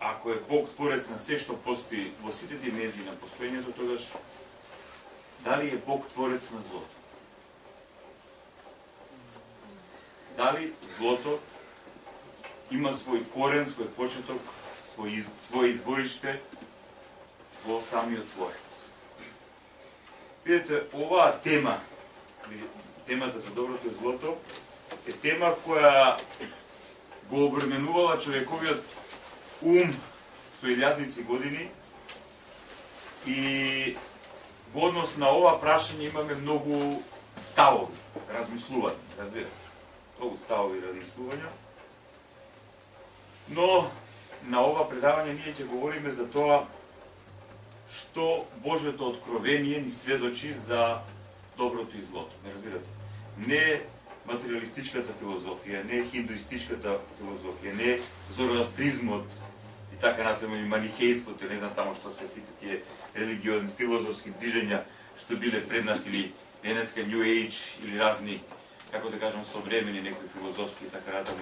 ако е Бог творец на се што постои во сите димензии на постоењето, тогаш дали е Бог творец на злото? Дали злото има свој корен, свој почеток, свој извориште во самиот творец? Видете, оваа тема, темата за доброто и злото, е тема која го обременувала човековиот ум со илјадници години и во однос на ова прашање имаме многу ставови, размислувања, разбирате? Многу ставови размислувања. Но на ова предавање ние ќе говориме за тоа што Божјото откровение ни сведочи за доброто и злото. Не разбирате? Не материалистичката филозофија, не хиндуистичката филозофија, не зороастризмот и така натаму и манихејството, не знам таму што се сите тие религиозни филозофски движења што биле пред нас или денеска New Age или разни, како да кажам, современи некои филозофски и така натаму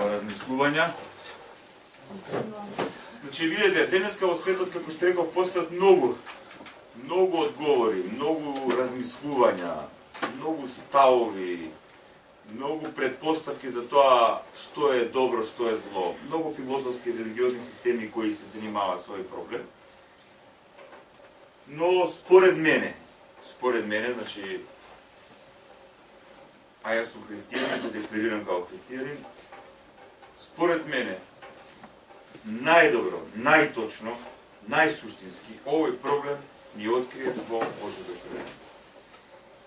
размислувања. Значи, видите, денеска во светот, како што реков, постојат многу одговори, многу размислувања, многу ставови, многу предпоставки за тоа што е добро, што е зло, многу филозофски и религиозни системи кои се занимаваат со овој проблем. Но според мене, значи, а јас сум христијанин, се декларирам како христијанин, според мене, најдобро, најточно, најсуштински, овој проблем ни откриет во Божјото откровение.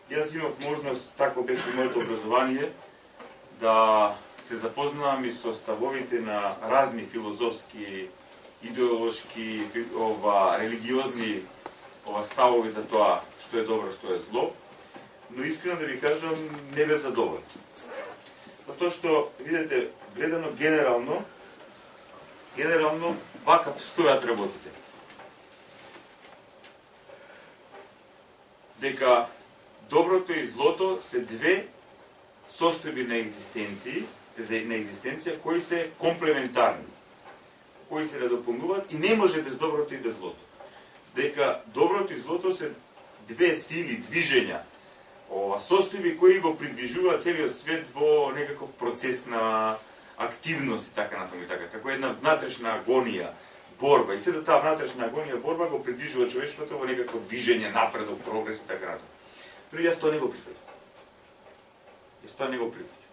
Јас имав можност, такво беше моето образование, да се запознавам и со ставовите на разни филозофски, идеолошки, религиозни ставови за тоа што е добро, што е зло, но искрено да ви кажам, не бев задоволен. Затоа што, видите, гледано генерално, вака стојат работите. Дека доброто и злото се две состојби на екзистенција кои се комплементарни, кои се надополнуваат и не може без доброто и без злото. Дека доброто и злото се две сили, движења, состојби кои го придвижуваат целиот свет во некаков процес на активност и така натаму и така, како една внатрешна агонија, борба. И седа таа внатрешна агонија, борба го придвижува човештвото во некакво движење, напредок, прогрес и така натаму. Но јас тоа не го прифаќам.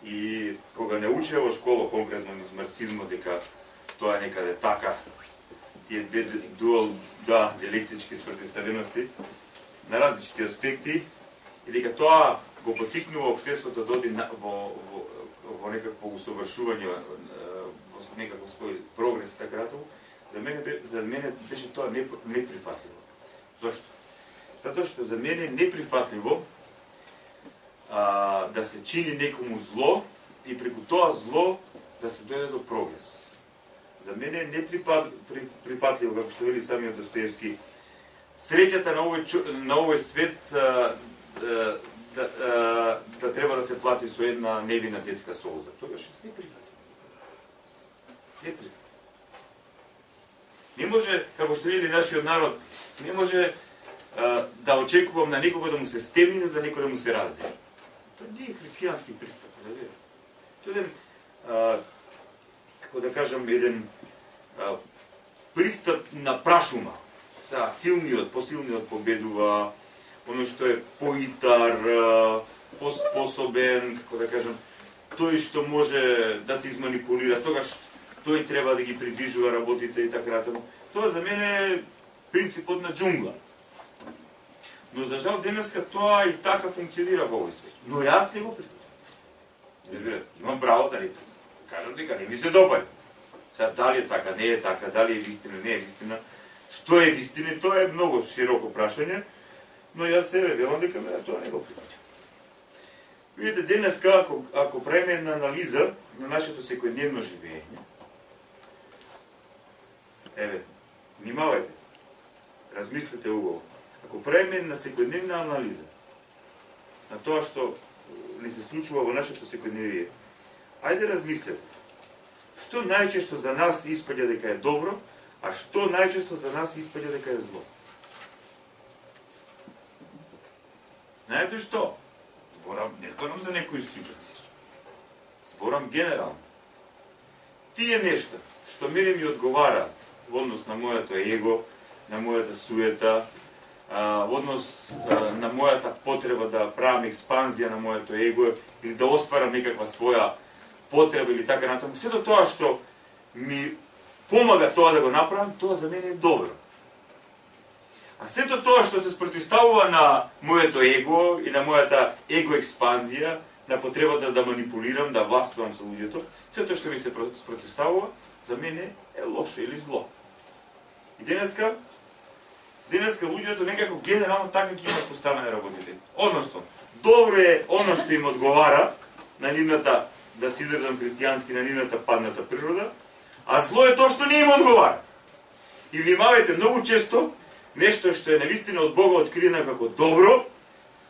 И кога не учеа во школа, конкретно низ марксизмот, дека тоа е некаде така, тие две диалектички спротивставености на различити аспекти, и дека тоа го потикнува општеството да оди во некакво усовршување, во некаков свој прогрес и така натаму, за мене беше тоа неприфатливо. Зошто? Затоа што за мене е неприфатливо да се чини некому зло и преку тоа зло да се дојде до прогрес. За мене е неприфатливо, како што вели самиот Достоевски, среќата на овој свет да треба да се плати со една невина детска солза. Тогаш е неприфатливо. Не може, како што вели нашиот народ, не може да очекувам на некого да му се стемне, за некој да му се раздели. Тоа не е христијански пристап. Тоа е како да кажам, еден пристап на прашума. Силниот, посилниот победува, оно што е поитар, поспособен, како да кажам, тој што може да те изманипулира, тогаш тој треба да ги придвижува работите и така натаму. Тоа за мене е принципот на џунгла. Но за жал денеска тоа и така функционира во овој свет. Но јас не го прифаќам. Имам право да не прифаќам. Кажам дека не ми се допаѓа. Сега дали е така, не е така, дали е вистина, не е вистина. Што е вистина, тоа е многу широко прашање, но јас себе велам дека тоа не го прифаќам. Видите, денеска, ако правиме една анализа на нашето секојдневно живење, внимавајте, размислете убаво. Ако правиме една секојдневна анализа на тоа што ни се случува во нашето секојдневие, ајде размислете. Што најчесто за нас испаѓа дека е добро, а што најчесто за нас испаѓа дека е зло? Знаете што? Зборам, не зборам за некои исклучоци. Зборам генерално. Тие нешта што мене ми одговараат во однос на моето его, на мојата суета, во однос на мојата потреба да правам експанзија на моето его или да остварам некаква своја потреба или така натаму, сето тоа што ми помага тоа да го направам, тоа за мене е добро. А сето тоа што се спротивставува на моето его и на мојата его експанзија, на потребата да манипулирам, да властвувам со луѓето, сето што ми се спротивставува, за мене е лошо или зло. И денеска луѓето некако генерално така ќе имат поставени работите. Односно, добро е оно што им одговара на нивната, да се изразам христијански, на нивната падната природа, а зло е тоа што не им одговара. И внимавајте, многу често нешто што е навистина од Бога откриено како добро,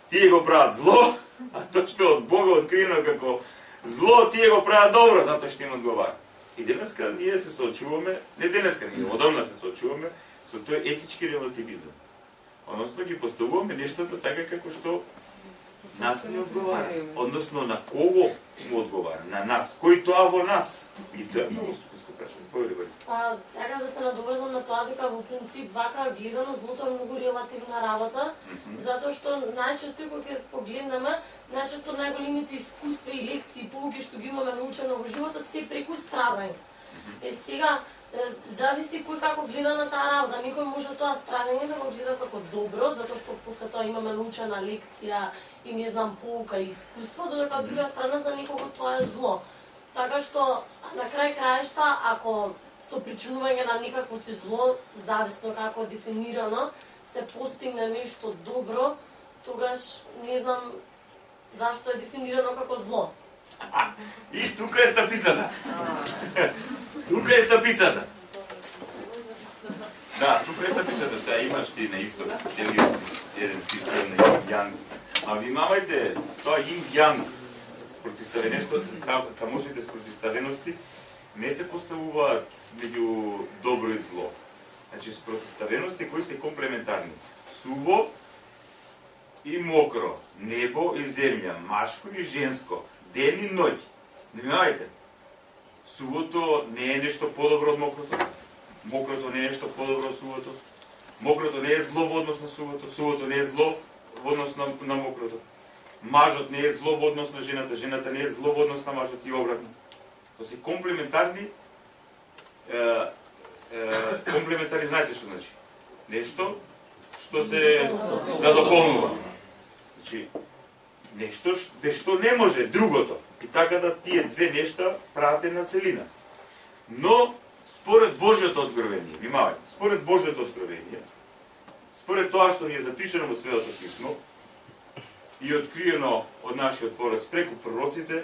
тие го прават зло, а тоа што од Бога откриено како зло, тие го прават добро, затоа што им одговара. И денеска ние се соочуваме, не денеска, ние одамна се соочуваме со тој етички релативизам. Односно ги поставуваме нештата така како што нас не одговара. Односно на кого му одговара? На нас. Кој тоа во нас? И тоа е многу скуско прашање. Повели. Сега да се надоврзам на тоа дека во принцип вака гледано злото е многу релативна работа, затоа што најчесто кога ќе погледнеме, најчесто најголемите искуства и лекции и поуки што ги имаме научено во животот се преку страдање. Сега зависи кој како гледа на таа работа. Некој може тоа страдање да го гледа како добро, затоа што после тоа имаме научена лекција и не знам поука и искуство, додека од друга страна за некого тоа е зло. Така што на крај краешта, ако со причинување на некакво си зло, зависно како е дефинирано, се постигне нешто добро, тогаш не знам зашто е дефинирано како зло. И тука е стапицата. Тука е стапицата. Да, тука е стапицата. Сега имаш ти на исток еден систем на Јанг. А внимавајте, тоа Јанг спротивставеноста, тамошните спротивставености не се поставуваат меѓу добро и зло. Значи, спротивставености кои се комплементарни. Суво и мокро, небо и земја, машко и женско, ден и ноќ. Внимавајте, сувото не е нешто подобро од мокрото, мокрото не е нешто подобро од сувото, мокрото не е зло во однос на сувото, сувото не е зло во однос на мокрото. Мажот не е зло во однос на жената, жената не е зло во однос на мажот и обратно. Тоа се комплементарни, комплементарни, знаете што значи? Нешто што се задополнува. Значи, нешто без што не може другото. И така да тие две нешта прават една целина. Но, според Божјото откровение, внимавајте, според Божјото откровение, според тоа што ни е запишено во Светото писмо и откриено од нашиот Творец преку пророците,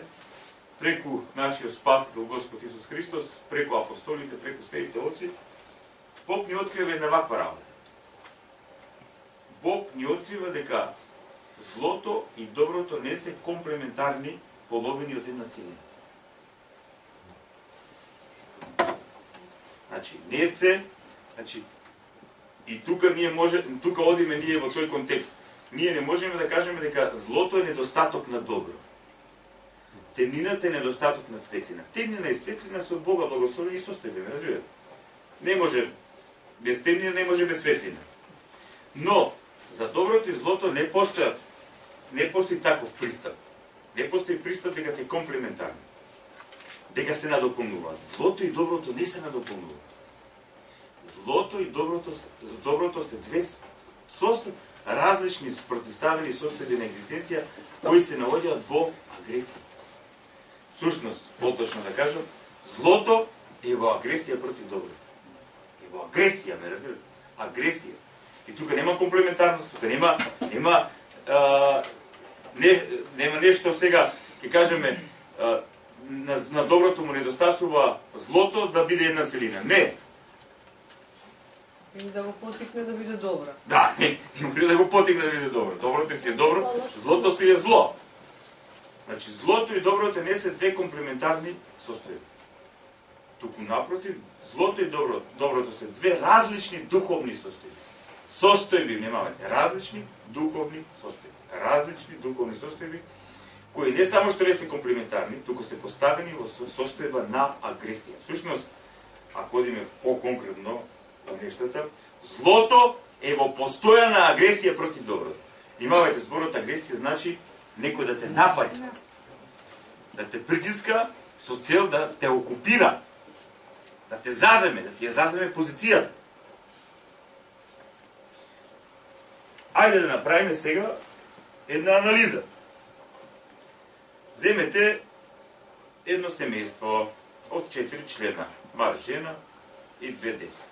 преку нашиот Спасител Господ Исус Христос, преку апостолите, преку светите оци, Бог ни открива една ваква работа. Бог ни открива дека злото и доброто не се комплементарни половини од една целина. Значи, не се, значи, и тука одиме ние во тој контекст. Ние не можеме да кажеме дека злото е недостаток на добро. Темнината е недостаток на светлина. Темнина и светлина се од Бога благословени и состојбени, разбирате? Не може без темнина, не може без светлина. Но за доброто и злото не постојат, не постои таков пристап. Не постои пристап дека се комплементарни. Дека се надополнуваат. Злото и доброто не се надополнуваат. Злото и доброто се две сосем различни спротивставени состојби на екзистенција кои се наоѓаат во агресија. Сушност, поточно да кажам, злото е во агресија против доброто. Е во агресија, ме разбирате? Агресија. И тука нема комплементарност, тука нема нешто сега, ќе кажеме, на доброто му недостасува злото да биде една целина. Не. Или да го потикне да биде добро. Да, не може да го потикне да биде добро. Доброто си е добро, злото си е зло. Значи, злото и доброто не се две комплементарни состојби. Туку напротив, злото и доброто се две различни духовни состојби. Состојби, внимавајте, различни духовни состојби. Различни духовни состојби, кои не само што не се комплементарни, туку се поставени во состојба на агресија. Всушност, ако одиме по-конкретно во нештата, злото е во постојана агресија против доброто. Внимавајте, зборот агресија значи некој да те напаѓа, да те притиска со цел да те окупира, да те заземе, да ти ја заземе позицијата. Ајде да направиме сега една анализа. Земете едно семејство од 4 члена, маж, жена и 2 деца.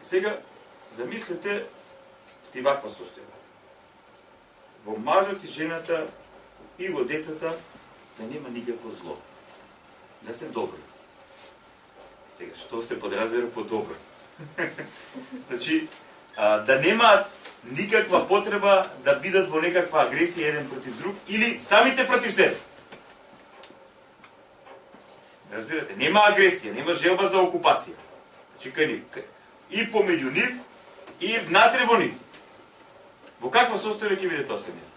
И сега замислете си ваква состојба. Во мажот и жената и во децата да нема никакво зло. Да се добри. Сега, што се подразбира по добро? Значи, да немаат никаква потреба да бидат во некаква агресија еден против друг или самите против себе. Разбирате, нема агресија, нема желба за окупација. Значи, кај нив. И помеѓу нив, и внатре во нив. Во каква состојба ќе биде тоа семејство?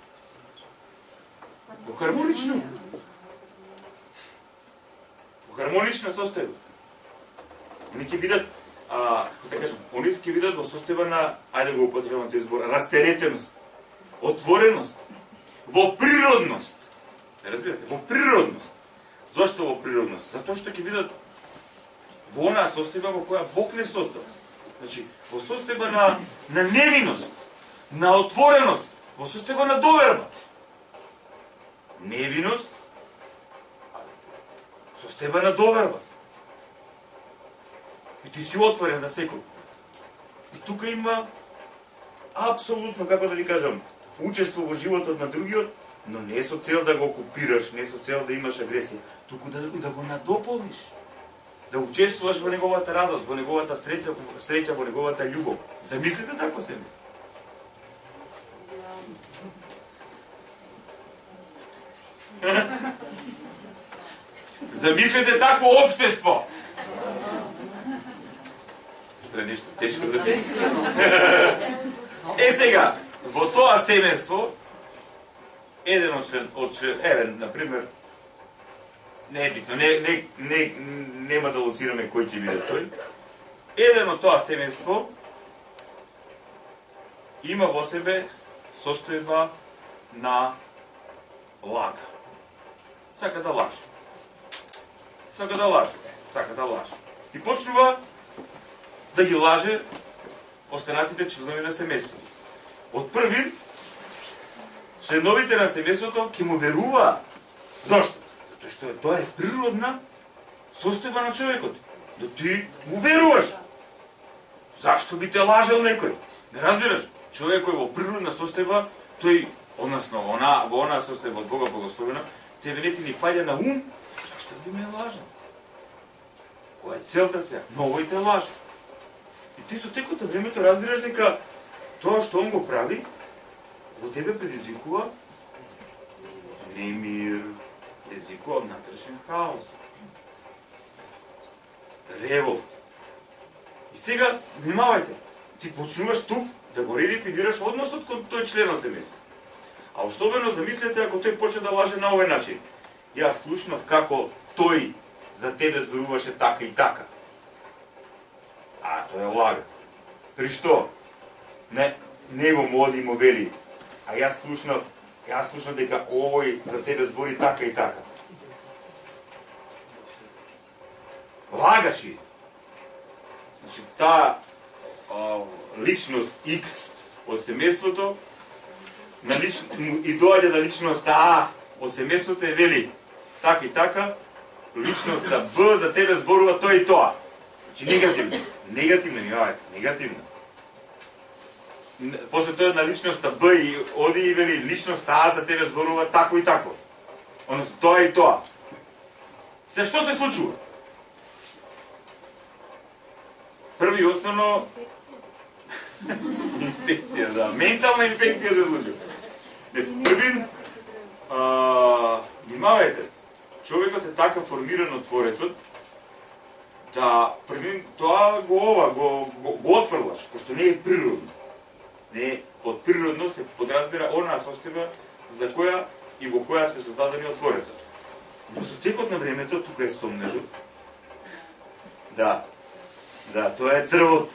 Во хармонично. Во хармонична состојба. Они ќе бидат, како да кажам, они ќе бидат во состојба на, ајде да го употребам тој збор, растеретеност, отвореност, во природност. Разбирате, во природност. Зошто во природност? Затоа што ќе бидат во онаа состојба во која Бог не создал. Значи, во состојба на невиност, на отвореност, во состојба на доверба. Невиност, состојба на доверба. И ти си отворен за секој. И тука има апсолутно, како да ви кажам, учество во животот на другиот, но не со цел да го окупираш, не со цел да имаш агресија, туку да го надополниш. Да учествуваш во неговата радост, во неговата среќа, во неговата љубов. Замислите такво семејство. Замислете такво општество. Нешто тешко да пише. Сега, во тоа семејство, еден од член, например, не е битно, нема да лоцираме кој ќе биде тој. Еден од тоа семејство има во себе состојба на лага. Сака да лаже. Сака да лаже. Сака да лаже. И почнува да ги лаже останатите членови на семејството. Од први, членовите на семејството ќе му веруваат. Зошто? Затоа што тоа е природна состојба на човекот. Да ти му веруваш. Зашто би те лажел некој? Не разбираш? Човек кој во природна состојба, тој, односно, во онаа состојба од Бога благословена, тебе не ти ни паѓа на ум, зашто би ме лажал? Која е целта сега? Новој те лаже. И ти со текот на времето разбираш дека тоа што он го прави, во тебе предизвикува немир, предизвикува внатрешен хаос, револт. И сега, внимавајте, ти почнуваш тук да го редефинираш односот кон тој член на семејство. А особено замислете ако тој почне да лаже на овој начин. Јас слушнав како тој за тебе зборуваше така и така. А, тоа е лага. При што? Него му оди и му вели. А јас слушнав дека овој за тебе збори така и така. Лагаши. Значи, таа личност X од семејството и доаѓа на личноста А од семејството е вели така и така, личноста Б за тебе зборува тоа и тоа. Значи негативно. Негативно, негативно. После тоа на личноста Б и оди и вели личноста А за тебе зборува тако и тако. Односно тоа и тоа. Се што се случува? Први и основно инфекција, да, ментална инфекција се случува. Први, внимавајте, човекот е така формиран од Творецот, тоа го отфрлаш, пошто не е природно. Не под природно се подразбира онаа состојба за која и во која сме создадени од Творецот. Во со текот на времето, тука е сомнежот. Да, тоа е црвот.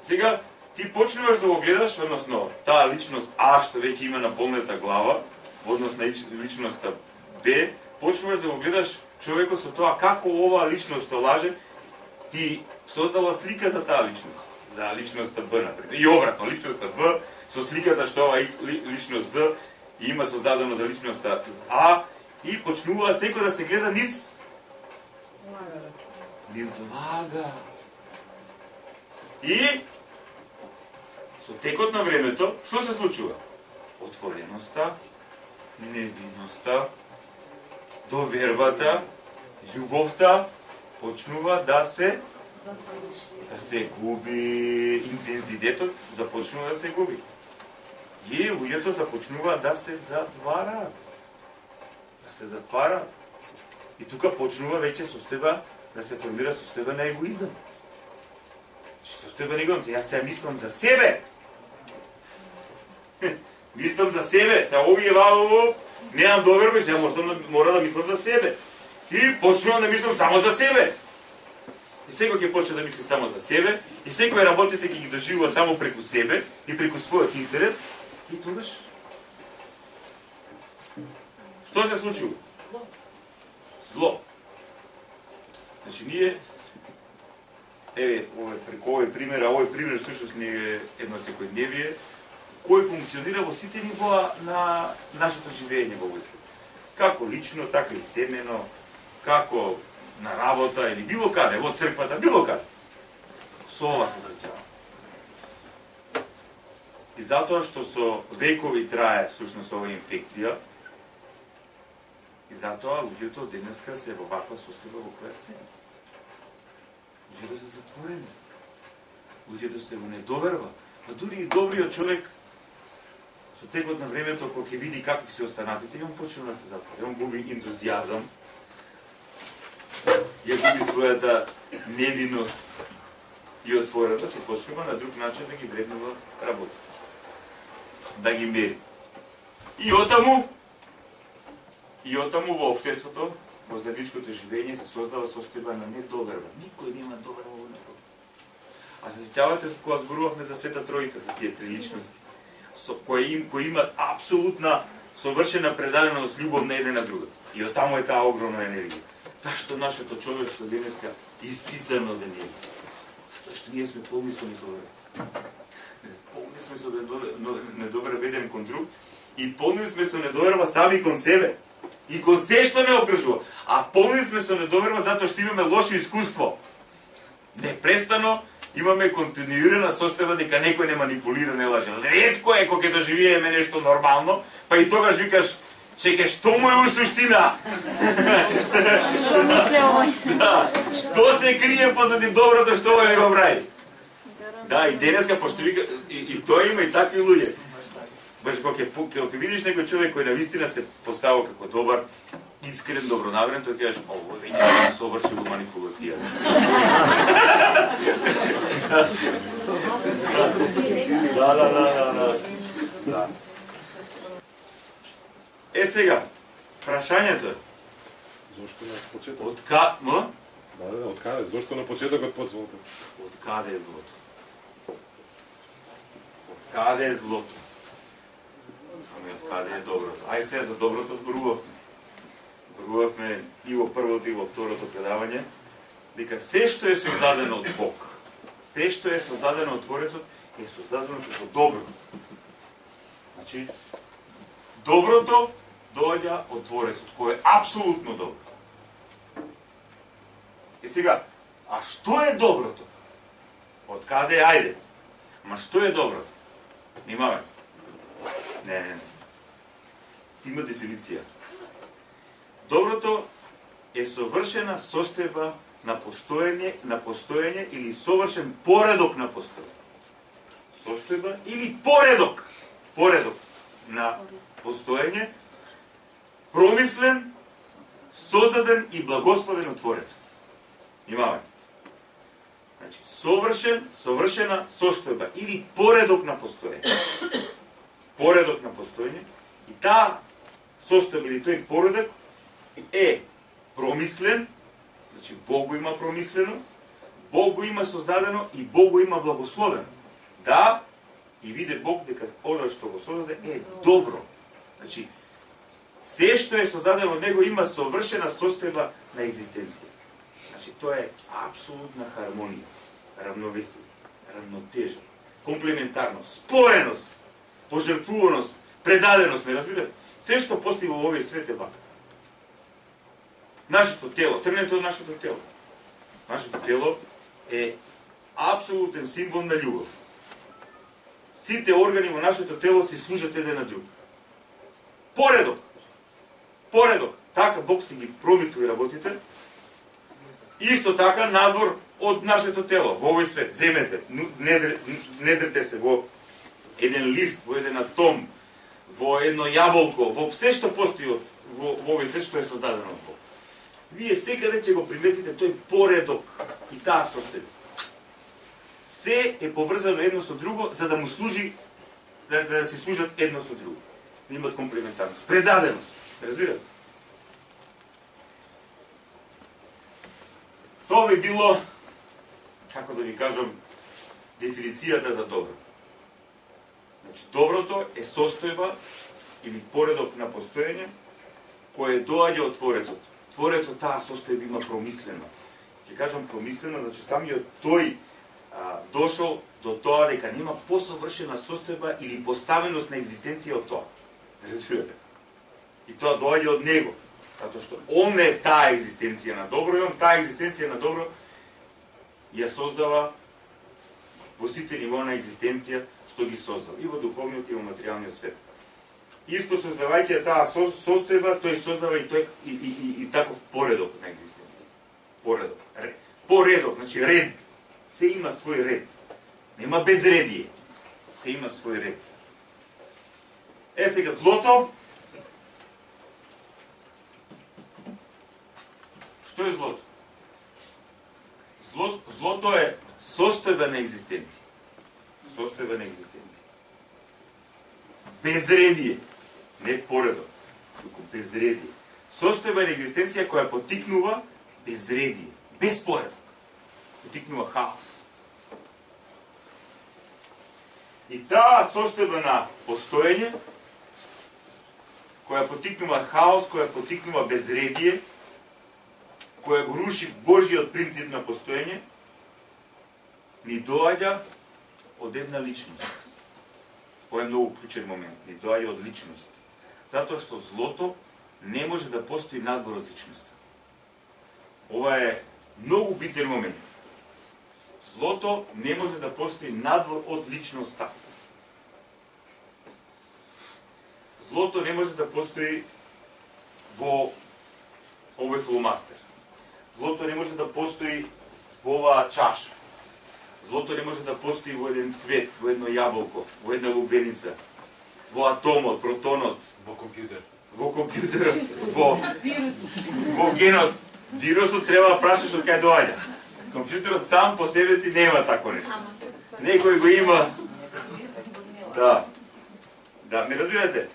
Сега, ти почнуваш да го гледаш, односно, таа личност А, што веќе има наполнета глава, однос на личноста Б, почнуваш да го гледаш човекот со тоа како оваа личност што лаже, ти создала слика за таа личност, за личноста Б, например. И обратно, личноста Б со сликата што ова личност З има создадено за личноста А и почнува секој да се гледа низ лага. И со текот на времето, што се случува? Отвореноста, невинноста, довербата, љубовта почнува да се губи, интензитетот започнува да се губи. И луѓето започнува да се затварат. И тука почнува веќе состојба да се формира состојба на егоизам. Состојба на егоизам, јас се мислам за себе. Мислам за себе, се овие немам доверба, ја мора да мислам за себе. И почнувам да мислам само за себе. И секој ќе почне да мисли само за себе, и секој работите ќе ги доживува само преку себе и преку својот интерес, и тогаш што се случува? Зло. Значи ние преку овој пример всушност не е едно секојдневие кој функционира во сите нивоа на нашето живење во овој свет. Како лично, така и семено, како на работа или било каде, во црквата, било каде. Со ова се среќавам. И затоа што со векови трае всушност оваа инфекција, и затоа луѓето денеска се во ваква состојба во која се. Луѓето се затворени. Луѓето се во недоверба. А дури и добриот човек со текот на времето, кога ќе види какви се останатите, он почнува да се затвори. Он губи ентузијазам, ја губи својата невиност и отвореност и почнува на друг начин да ги вреднува работите. Да ги мери. И отаму во општеството, во заедничкото живење се создава состојба на недоверба. Никој нема доверба во него. А се сеќавате кога зборувавме за Света Троица, за тие три личности, кои имат апсолутна совршена предаденост љубов на една на друга. И оттаму е таа огромна енергија. Зашто нашето човештво денеска исцицано да не е? Затоа што ние сме полни со недоверба. Полни сме со недоверба еден кон друг и полни сме со недоверба сами кон себе и кон се што не окружува. А полни сме со недоверба затоа што имаме лошо искуство. Непрестано имаме континуирана состојба дека некој не манипулира, не лаже. Ретко е кога ќе доживееме нешто нормално, па и тогаш викаш, чекай, што му е у суштина? Што мисле овој? Да, што се крие позади доброто што овој го прави? Да, и денеска, пошто вика, и тоа има и такви луѓе. Баш кога ќе видиш некој човек кој навистина се поставува како добар, искрен, добронаверен, тој кажеш, овој веќе соврши во манипулација. Да. Сега, прашањето е. Зошто на почетокот? Од каде? Да, од каде? Зошто на почетокот почнато? Од каде е злото? Од каде е злото? Ами од каде е доброто? Ај сега за доброто зборувавме. Зборувавме и во првото и во второто предавање, дека се што е создадено од Бог, се што е создадено од Творецот, е создадено како добро. Значи, доброто доаѓа од Творецот, кој е апсолутно добро. И сега, а што е доброто? Од каде ајде? Ма што е доброто? Нимаме. Не. Си има дефиниција. Доброто е совршена состојба на постоење или совршен поредок на постоење. Состојба или поредок на постоење, промислен, создаден и благословен од Творецот. Имаме. Значи, совршена состојба или поредок на постоење. Поредок на постоење. И таа состојба или тој поредок е промислен, значи Бог го има промислено, Бог го има создадено и Бог го има благословено. Да, и виде Бог дека она што го создаде е добро. Значи, се што е создадено од него има совршена состојба на екзистенција. Значи, тоа е апсолутна хармонија, равновесие, равнотежа, комплементарност, споеност, пожртвуваност, предаденост, ме разбирате? Се што постои во овој свет е вака. Нашето тело, тргнете од нашето тело. Нашето тело е апсолутен символ на љубов. Сите органи во нашето тело си служат еден на друг. Поредок. Поредок. Така Бог си ги промисли работите. Исто така надвор од нашето тело, во овој свет. Земете, внедрете се во еден лист, во еден атом, во едно јаболко, во се што постои во овој свет што е создадено од Бог. Вие секаде ќе го приметите тој поредок и таа состојба. Се е поврзано едно со друго за да му служи, да се служат едно со друго. Да имат комплементарност, предаденост. Разбирате? Тоа би било, како да ви кажам, дефиницијата за доброто. Значи, доброто е состојба или поредок на постоење кое доаѓа од Творецот. Творецот таа состојба има промислено. Ќе кажам промислено, значи самиот тој дошол до тоа дека нема посовршена состојба или поставеност на екзистенција од тоа. Разбирате? И тоа доаѓа од него. Затоа што он е таа екзистенција на добро и он таа екзистенција на добро ја создава во сите нивоа на екзистенција што ги создава. И во духовниот и во материјалниот свет. Исто создавајќи таа состојба, тој создава и таков поредок на екзистенција. Поредок. Поредок, значи ред. Се има свој ред. Нема безредие. Се има свој ред. Е сега злото. Што е злото? Злото е состојба на екзистенција. Состојба на екзистенција. Безредие. Не поредок, туку безредие. Состојба на екзистенција која потикнува безредие. Без поредок. Потикнува хаос. И таа состојба на постоење, која потикнува хаос, која потикнува безредие, која го руши Божиот принцип на постоење, ни доаѓа од една личност. Ова е многу клучен момент. Ни доаѓа од личност. Затоа што злото не може да постои надвор од личноста. Ова е многу битен момент. Злото не може да постои надвор од личноста. Злото не може да постои во овој фломастер. Злото не може да постои во оваа чаша. Злото не може да постои во еден цвет, во едно јаболко, во една лубеница, во атомот, протонот, Во компјутер. во компјутерот, во генот. Вирусот треба да прашаш од кај доаѓа. Компјутерот сам по себе си нема тако нешто. Некој го има. Да. Да, ме разбирате?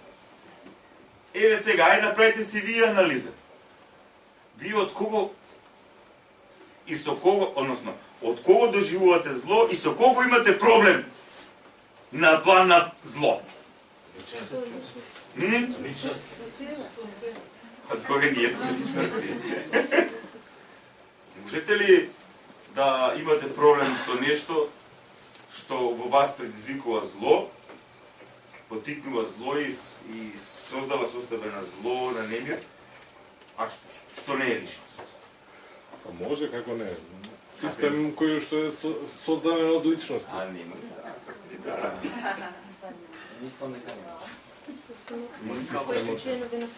Еве сега, ајде направите си вие анализа. Вие од кого и со кого, односно, од кого доживувате зло и со кого имате проблем на план на зло? Личност. Од кога ние сме личности? Можете ли да имате проблем со нешто што во вас предизвикува зло, потикнува зло и создава состојба на зло, на немир, а што не е личност? Па може, како не. Систем кој што е создаден од личности. А нема.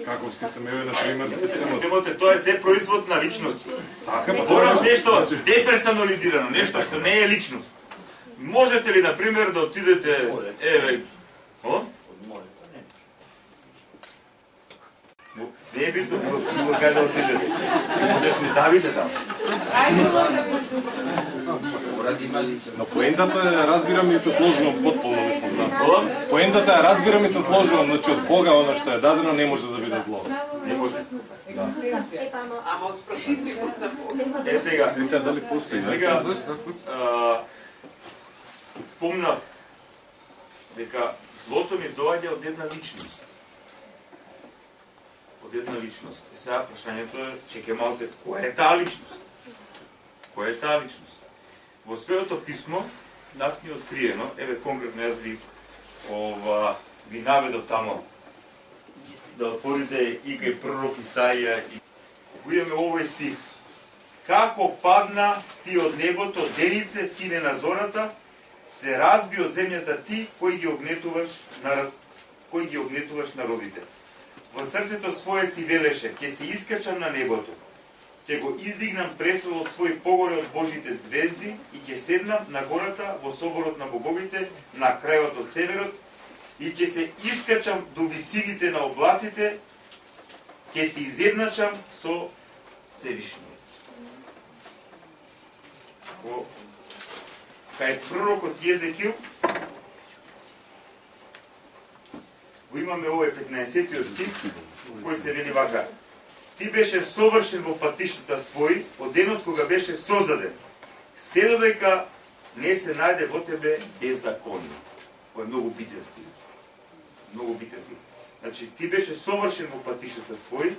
Каков систем е, например, системот? Системот е, тоа е се производ на личност. Така, Морам нешто деперсонализирано, нешто што не е личност. Можете ли, например, да отидете, еве, Не е битно било кај да отидете. Може да се удавите там. Но поентата е, разбирам и се сложено потполно, мислам, да. Кола? Поентата е, разбирам и се сложено, значи од Бога оно што е дадено не може да биде зло. Не може. Ама Е сега, Не се дали постои, сега спомнав дека злото ми доаѓа од една личност. Од една личност. И сега прашањето е, чеке малце, која е таа личност? Која е таа личност? Во Светото писмо нас ни откриено, еве конкретно јас ви наведов тамо да отворите и кај пророк Исаија и видиме овој стих. Како падна ти од небото, денице, сине на зората, се разби од земјата ти, кој ги огнетуваш народите. Во срцето свое си велеше, ќе се искачам на небото, ќе го издигнам престол од свој погоре од Божите звезди и ќе седнам на гората во соборот на боговите, на крајот од северот, и ќе се искачам до висините на облаците, ќе се изедначам со Севишниот. Кај пророкот Језекил го имаме овој 15-тиот стих, кој се вели вака: Ти беше совршен во патиштата своји од денот кога беше создаден, се додека не се најде во тебе беззаконие. Ова е многу битен стих. Многу битен стих. Значи, ти беше совршен во патиштата своји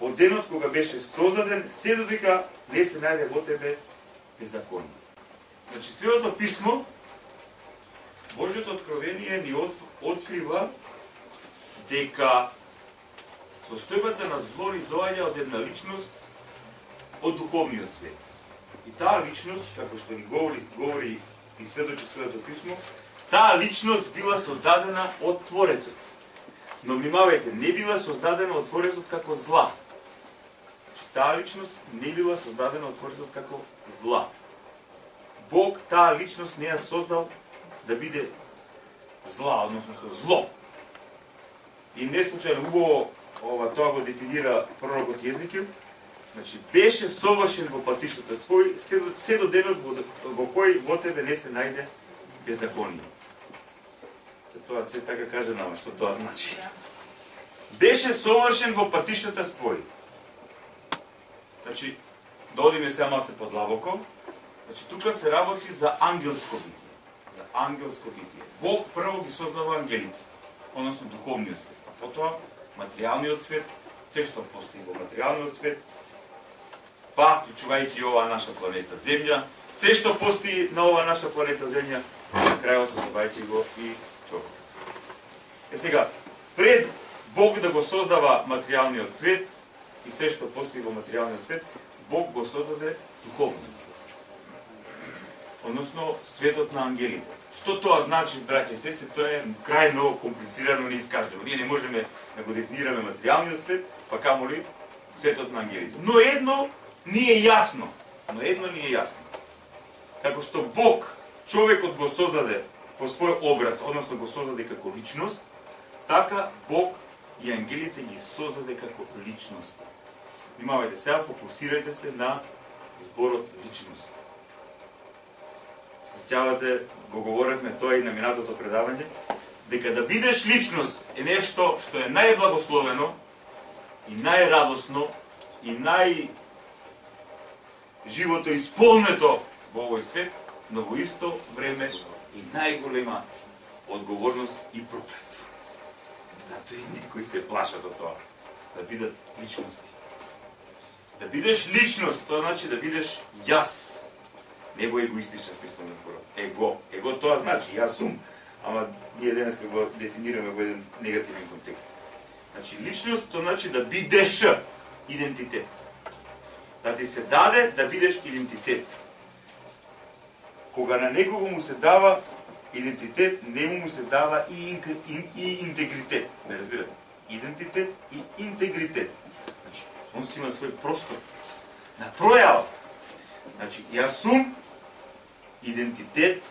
од денот кога беше создаден, се додека не се најде во тебе беззаконие. Значи, Светото писмо, Божјото откровение ни открива дека состојбата на зло ни доаѓа од една личност од духовниот свет. И таа личност, како што ни говори и сведочи Светото писмо, таа личност била создадена од Творецот. Но внимавајте, не била создадена од Творецот како зла. Таа личност не била создадена од Творецот како зла. Бог таа личност не ја создал да биде зла, односно со зло. И не случајно убаво тоа го дефинира пророкот Језекил. Значи, беше совршен во патиштата свој, се до денот во кој во тебе не се најде беззаконие. Се тоа се така каже нам, што тоа значи. Беше совршен во патиштата свој. Значи, да одиме сега малце подлабоко. Значи, тука се работи за ангелско битие. За ангелско битие. Бог прво ги создава ангелите, односно духовниот свет. А потоа материјалниот свет, се што постои во материјалниот свет, па вклучувајќи и оваа наша планета Земја, се што постои на оваа наша планета Земја, на крајот создавајќи го и човекот. Е сега, пред Бог да го создава материјалниот свет и се што постои во материјалниот свет, Бог го создаде духовниот свет. Односно, светот на ангелите. Што тоа значи, браќа и сестри, тоа е крај многу комплицирано и неискажливо. Ние не можеме да го дефинираме материјалниот свет, па камоли светот на ангелите. Но едно ни е јасно. Како што Бог човекот го создаде по свој образ, односно го создаде како личност, така Бог и ангелите ги создаде како личност. Внимавајте, сега фокусирајте се на зборот личност. Сеќавате, го говоревме тоа и на минатото предавање, дека да бидеш личност е нешто што е најблагословено и најрадосно и живото исполнето во овој свет, но во исто време и најголема одговорност и проклетство. Затоа и некои се плашат од тоа, да бидат личности. Да бидеш личност, тоа значи да бидеш јас. Не во егоистичен смисла на зборот. Его тоа значи јас сум, ама ние денеска го дефинираме во еден негативен контекст. Значи личност тоа значи да бидеш идентитет. Да ти се даде да бидеш идентитет. Кога на некого му се дава идентитет, нему му се дава и интегритет. Не разбирате? Идентитет и интегритет. Значи, он си има свој простор на пројава. Значи, јас сум идентитет,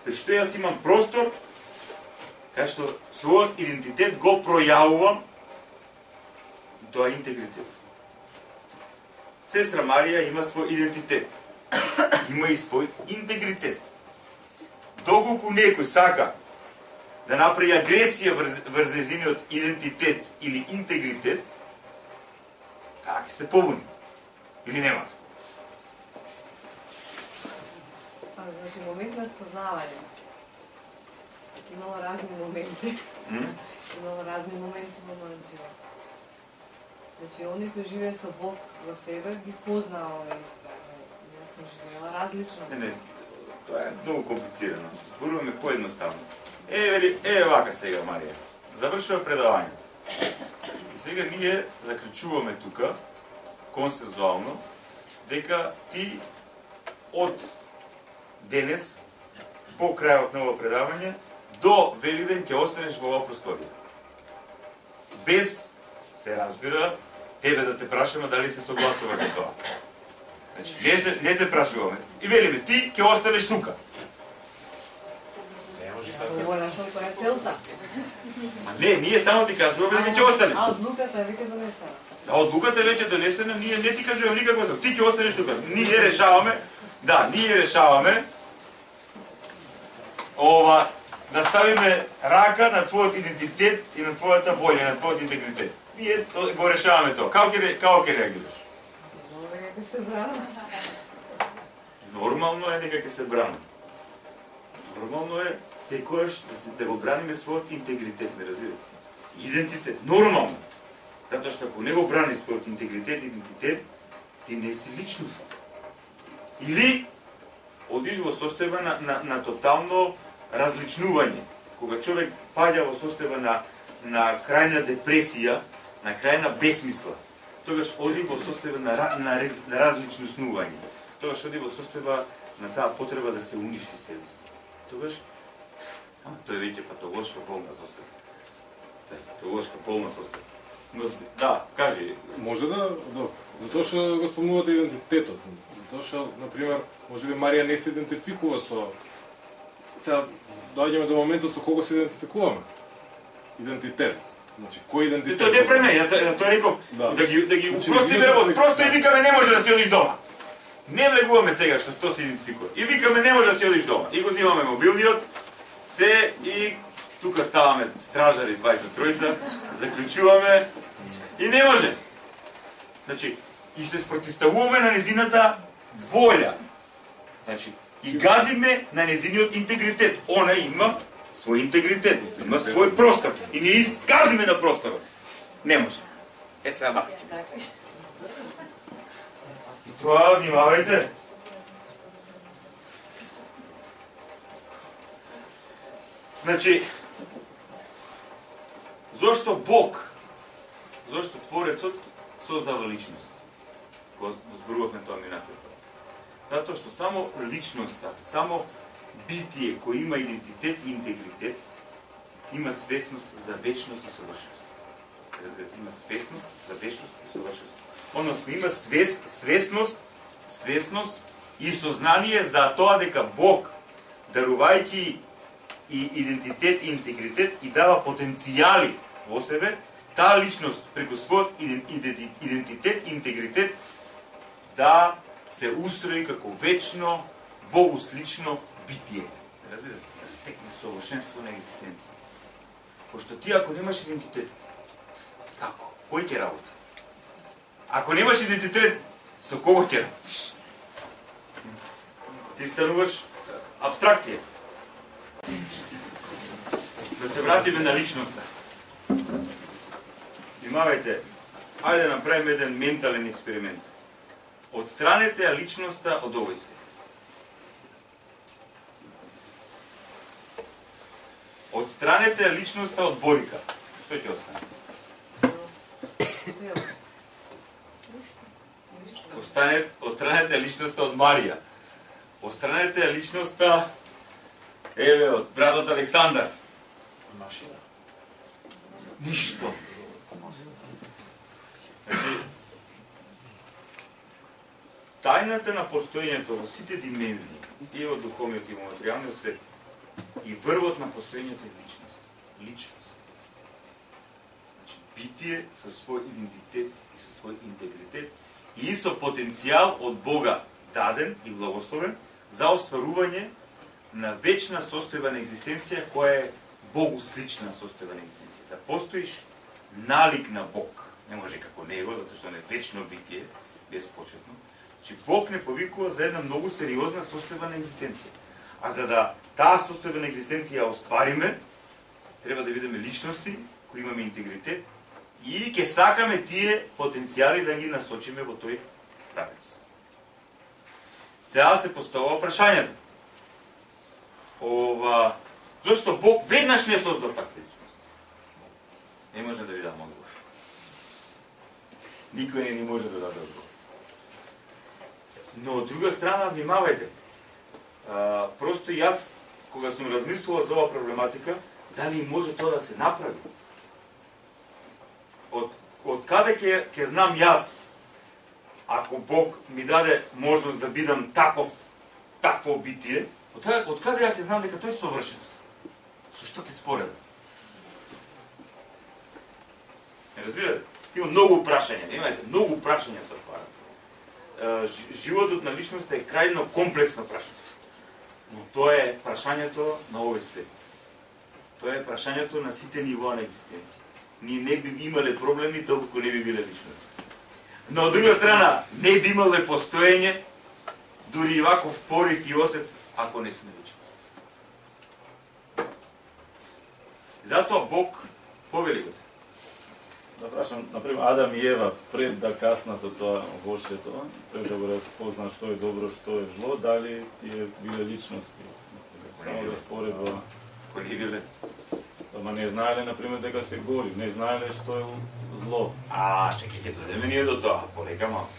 при што јас имам простор, кај што својот идентитет го пројавувам Тоа е интегритет. Сестра Марија има свој идентитет. Има и свој интегритет. Доколку некој сака да направи агресија врз нејзиниот идентитет или интегритет, таа ќе се побуни. Или нема се. Значи, момент на спознавање. Имало разни моменти. Имало разни моменти во мојот живот. Значи, оние кои живее со Бог во себе, ги спознаа овие. Јас сум живеела различно. Не, тоа е многу комплицирано. Зборуваме поедноставно. Вака сега, Марија. Завршува предавањето. И сега ние заклучуваме тука, консензуално, дека ти од денес, по крајот на ово предавање, до Велиден ќе останеш во оваа просторија. Без, се разбира, тебе да те прашаме дали се согласува за тоа. Значи, не те прашуваме. И велиме, ти ќе останеш тука. Не може така. Ovo je naša koja je celta. Не, ние само ти кажуваме дека ќе останеш. А одлуката е веќе донесена. Да, одлуката е веќе донесена, ние не ти кажуваме никако за. Ти ќе останеш тука. Ние решаваме, ние решаваме да ставиме рака на твојот идентитет и на твојата волја, на твојот интегритет. Ние го решаваме тоа. Како ќе реагираш? Дека се брана. Нормално е дека ќе се брани. Нормално е секојаш да го браниме својот интегритет, ме разбирате? Идентитет. Нормално. Затоа што ако не го брани својот интегритет, идентитет, ти не си личност. Или одиш во состојба на тотално различнување. Кога човек паѓа во состојба на крајна депресија, на крајна бесмисла, тогаш оди во состојба на различнување. Тогаш оди во состојба на таа потреба да се уништи себе си. Тогаш, тој е веќе патолошка болна состојба. Тоа е патолошка болна состојба. Но, да, кажи. Може да. Затоа што го спомнувате идентитетот. Затоа што, например, можеби Марија не се идентификува со... Сега, доаѓаме до моментот со кого се идентификуваме. Идентитет. Значи, кој идентитет? Тоа не преме, ја тоа реков, да ги упростиме работа. Просто и викаме не може да си одиш дома. Не влегуваме сега што се идентификува. И викаме не може да си одиш дома. И го взимаме мобилниот, се и тука ставаме стражари 23, заклучуваме и не може. Значи, и се спротиставуваме на незината волја. Значи, и газиме на незиниот интегритет. Она има свој интегритет, има свој простор. И ние газиме на просторот. Не може. Сега бахте. И тоа, внимавајте. Значи, зошто Бог, зошто Творецот создава личност? Кога зборувавме тоа минатиот. Затоа што само личноста, само битие кој има идентитет и интегритет, има свесност за вечност и совршенство. Има свесност за вечност и совршенство. Односно, има свесност и сознание за тоа дека Бог, дарувајќи и идентитет и интегритет, и дава потенцијали во себе, таа личност преку својот идентитет и интегритет да се устрои како вечно, богослично битие. Разбирате? Да стекне совршенство на екзистенција. Пошто ти ако немаш идентитет, како? Кој ќе работи? Ако немаш идентитет, со кого ќе работиш? Ти стануваш абстракција. Да се вратиме на личноста. Внимавајте, ајде да направиме еден ментален експеримент. Отстранете ја личноста од овој свет. Отстранете ја личноста од Борика. Што ќе остане? Отстранете ја личноста од Марија. Отстранете ја личноста од братот Александар. Машина. Ништо. Значи, тајната на постоењето во сите димензии, и во духовниот и во материјалниот свет, и врвот на постоењето е личност. Личност. Значи, битие со свој идентитет и со свој интегритет и со потенцијал од Бога даден и благословен за остварување на вечна состојба на екзистенција која е Богу слична состојба на екзистенција. Да постоиш налик на Бог. Не може како Него, затоа што не е вечно битие, безпочетно. Значи Бог не повикува за една многу сериозна состојба на екзистенција. А за да таа состојба на екзистенција ја оствариме, треба да видиме личности кои имаме интегритет и ќе сакаме тие потенцијали да ги насочиме во тој правец. Сега се поставува прашањето. Зошто Бог веднаш не создал таква личност? Не може да ви дам одговор. Никој не може да даде одговор. Но од друга страна, внимавајте. Просто јас, кога сум размислувал за оваа проблематика, дали може тоа да се направи? Од каде ќе знам јас, ако Бог ми даде можност да бидам такво битие, од каде ја ќе знам дека тој совршенство? Со што ќе споредам? Не разбирате? Има многу прашања, имајте, многу прашања се отварат. Животот на личноста е крајно комплексно прашање. Но тоа е прашањето на овој свет. Тоа е прашањето на сите нивоа на екзистенција. Ние не би имале проблеми доколку не би биле личности. Но од друга страна, не би имале постоење дури и ваков порив и осет ако не сме личности. Затоа Бог повели го се. Да прашам, например, Адам и Ева, пред да каснато тоа гошето, пред да го разпознат што е добро, што е зло, дали тие биле личности? Само за споредба. Кој не биле? Ама не знаеле, например, дека се гори, не знаеле што е зло. Чекай, ќе дојдеме ние до тоа, полека малку.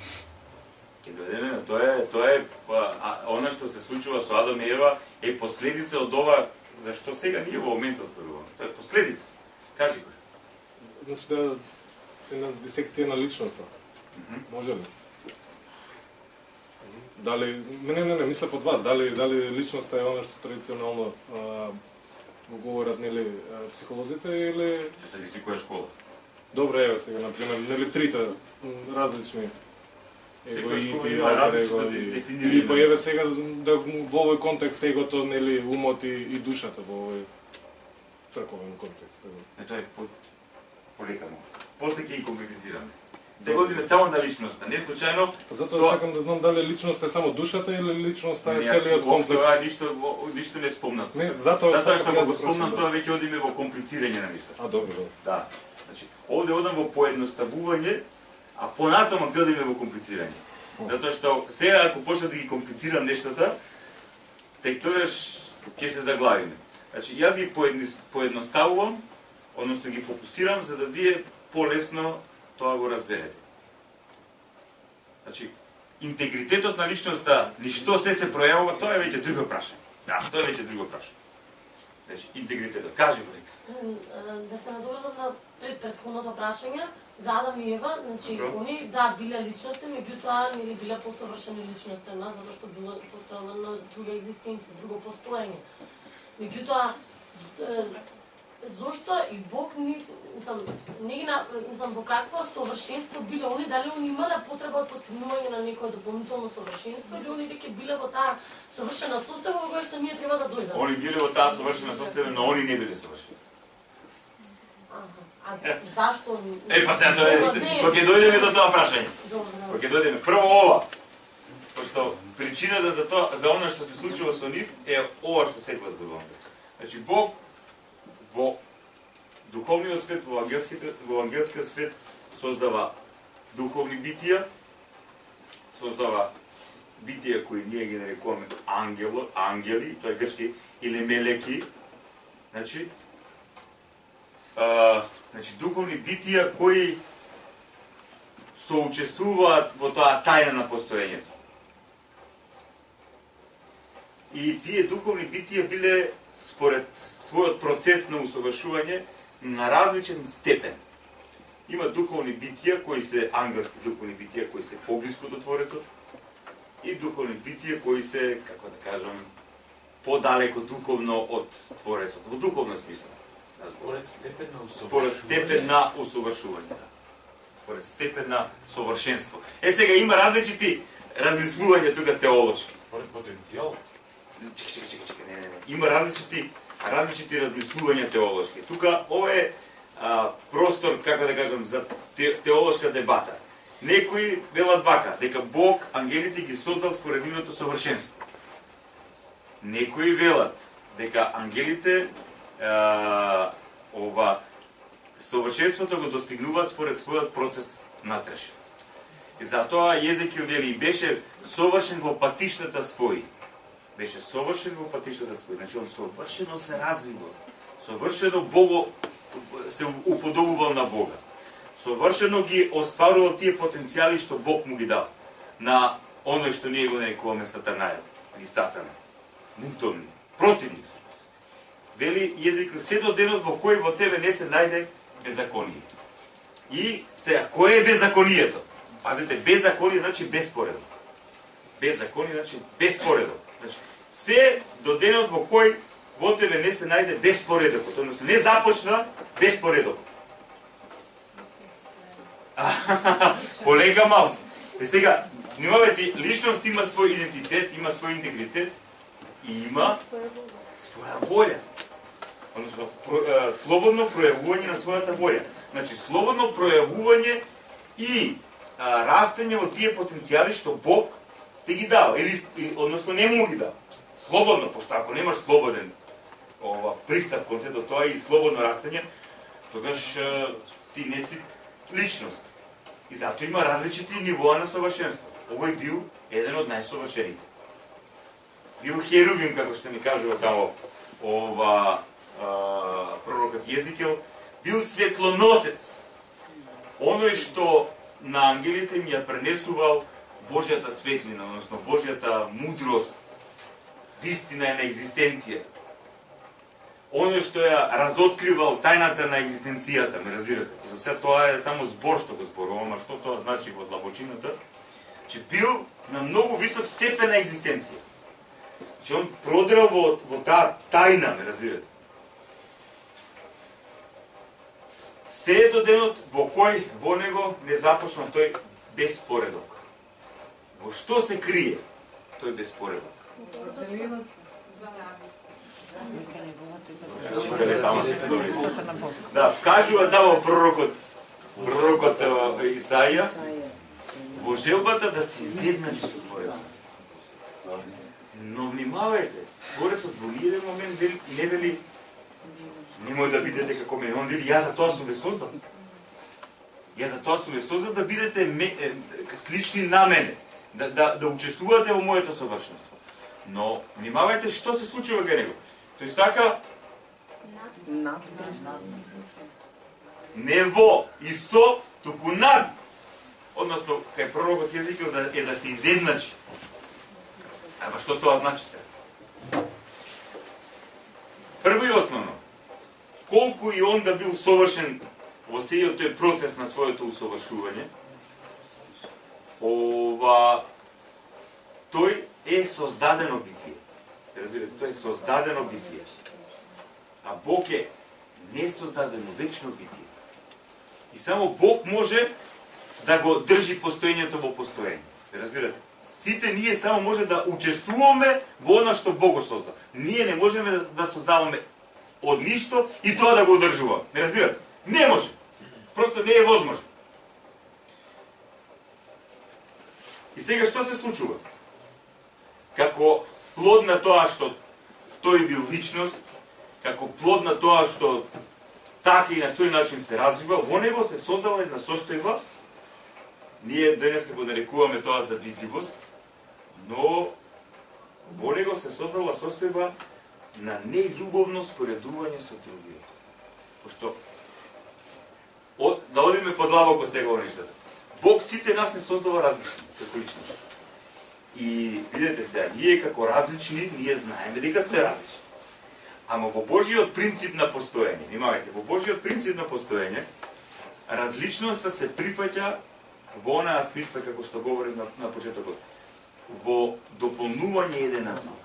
Ќе дојдеме, тоа е она што се случува со Адам и Ева е последица од ова зашто сега ние во моментот зборуваме. Тоа е последица. Кажи го. Значи да една дисекција на личноста. Може ли? Дали не мислев од вас, дали личноста е она што традиционално го говорат нели психолозите или Се зависи која школа. Добре, ева сега на пример, нели трите различни егоити, алтер его или па еве сега да во овој контекст егото нели умот и душата во овој црковен контекст. Тоа е полека малку. После ќе ги конкретизираме. Се годиме само на личноста, не случајно. Затоа сакам да знам дали личноста е само душата или личноста е целиот комплекс. Ништо не спомнат. Не, затоа што го спомнам, тоа веќе одиме во комплицирање на мислата. Добро. Да. Значи, овде одам во поедноставување, а понатома ќе одиме во комплицирање. Затоа што сега ако почнам да ги комплицирам нештата, тек тогаш ќе се заглавиме. Значи, јас ги поедноставувам, односно ги фокусирам за да вие полесно тоа го разберете. Значи, интегритетот на личноста, ништо се пројавува, тоа е веќе друго прашање. Да, тоа е веќе друго прашање. Значи, интегритетот, кажи го нека. Да се надоврзам на претходното прашање за Адам и Ева, значи они биле личности, меѓутоа нели биле посовршени личности, затоа што било постојано на друга екзистенција, друго постоење. Меѓутоа зошто и Бог во какво совршенство биле они, дали они имале потреба од постигнување на некое дополнително совршенство или они веќе биле во таа совршена состојба во која што ние треба да дојдеме? Они биле во таа совршена состојба, но они не биле совршени. А зашто? Па сега тоа е, кога ќе дојдеме до тоа прашање. Кога ќе дојдеме прво ова. Пошто причината за тоа, за она што се случува со нив е ова што сега зборуваме. Значи Бог во духовниот свет, во ангелскиот свет создава духовни битија, создава битија кои ние ги нарекуваме ангели, тоа е грчки, или мелеки. Значи духовни битија кои соучествуваат во тоа тајна на постоењето. И тие духовни битија биле според својот процес на усовршување на различен степен. Има духовни битија кои се ангелски духовни битија кои се поблиску до Творецот и духовни битија кои се, како да кажам, подалеко духовно од Творецот, во духовна смисла. Според степен на усовршување. Според степен на усовршување, да. Според степен на совршенство. Сега има различити размислувања тука теолошки. Според потенцијал. Чекай, не. Има различити размислувања теолошки. Тука ова е простор, како да кажам, за теолошка дебата. Некои велат вака, дека Бог ангелите ги создал според нивното совршенство. Некои велат дека ангелите совршенството го достигнуваат според својот процес натрешен. И затоа Езекил вели беше совршен во патиштата своји. Беше совршен во патиштата своји. Значи он совршено се развивал. Совршено Бого се уподобувал на Бога. Совршено ги остварувал тие потенцијали што Бог му ги дал на оној што ние го нарекуваме сатанаја или сатана. Бунтовни, противник. Вели Езекил, се до денот во кој во тебе не се најде беззаконие. И сега, кој е беззаконието? Пазете, беззаконие значи безпоредок. Беззаконие значи безпоредок. Значи, се до денот во кој во тебе не се најде безпоредокот, односно не започна безпоредокот. Колега малце. Сега, внимавајте, личност има свој идентитет, има свој интегритет и има своја волја. Односно, слободно пројавување на својата волја. Значи, слободно пројавување и растење во тие потенцијали што Бог ти ги дава, или односно не му ги дава. Слободно, пошто ако немаш слободен пристап кон сето тоа и слободно растење, тогаш ти не си личност. И затоа има различити нивоа на совршенство. Овој бил еден од најсовршените. Бил херувим, како што ми кажува тамо пророкот Езекил, бил светлоносец. Оној што на ангелите им ја пренесувал Божјата светлина, односно Божјата мудрост, вистина на екзистенција. Оној што ја разоткривал тајната на екзистенцијата, ме разбирате? За се тоа е само збор што го зборувам, а што тоа значи во длабочината? Че бил на многу висок степен на екзистенција. Че он продрал во таа тајна, ме разбирате? Се до денот во кој во него не започна тој безпоредок. Во што се крие тој безпоредок? Да, кажува во пророкот Исаија, во желбата да се изедначи со Творецот. Но внимавајте, Творецот во ниеден момент не вели немој да бидете како мене. Он вели, јас за тоа сум ве создал. Јас за тоа сум ве создал да бидете слични на мене, да учествувате во моето совршенство. Но внимавајте што се случува кај него. Тој сака не во и со, туку над. Односно, кај пророкот Езекил е да се изедначи. Ама што тоа значи се? Прво и основно, колку и он да бил совршен во сејот тој процес на своето усовршување, тој е создадено битие. Разбирате, тој е создадено битие. А Бог е несоздадено, вечно битие. И само Бог може да го држи постоењето во постоење. Разбирате? Сите ние само може да учествуваме во она што Бог го создал. Ние не можеме да создаваме од ништо и тоа да го одржуваме. Не разбирате? Не може. Просто не е возможно. И сега што се случува? Како плод на тоа што тој бил личност, како плод на тоа што така и на тој начин се развива, во него се создава една состојба. Ние денеска го нарекуваме тоа за видливост, но во него се создала состојба на нељубовно споредување со другиот. Пошто да одиме подлабоко сега во нештата. Бог сите нас не создава различни како личности. И видете сега, ние како различни, ние знаеме дека сме различни. Ама во Божиот принцип на постоење, внимавајте, во Божиот принцип на постоење, различноста се прифаќа во онаа смисла како што говорим на почетокот. Во дополнување еден на друг.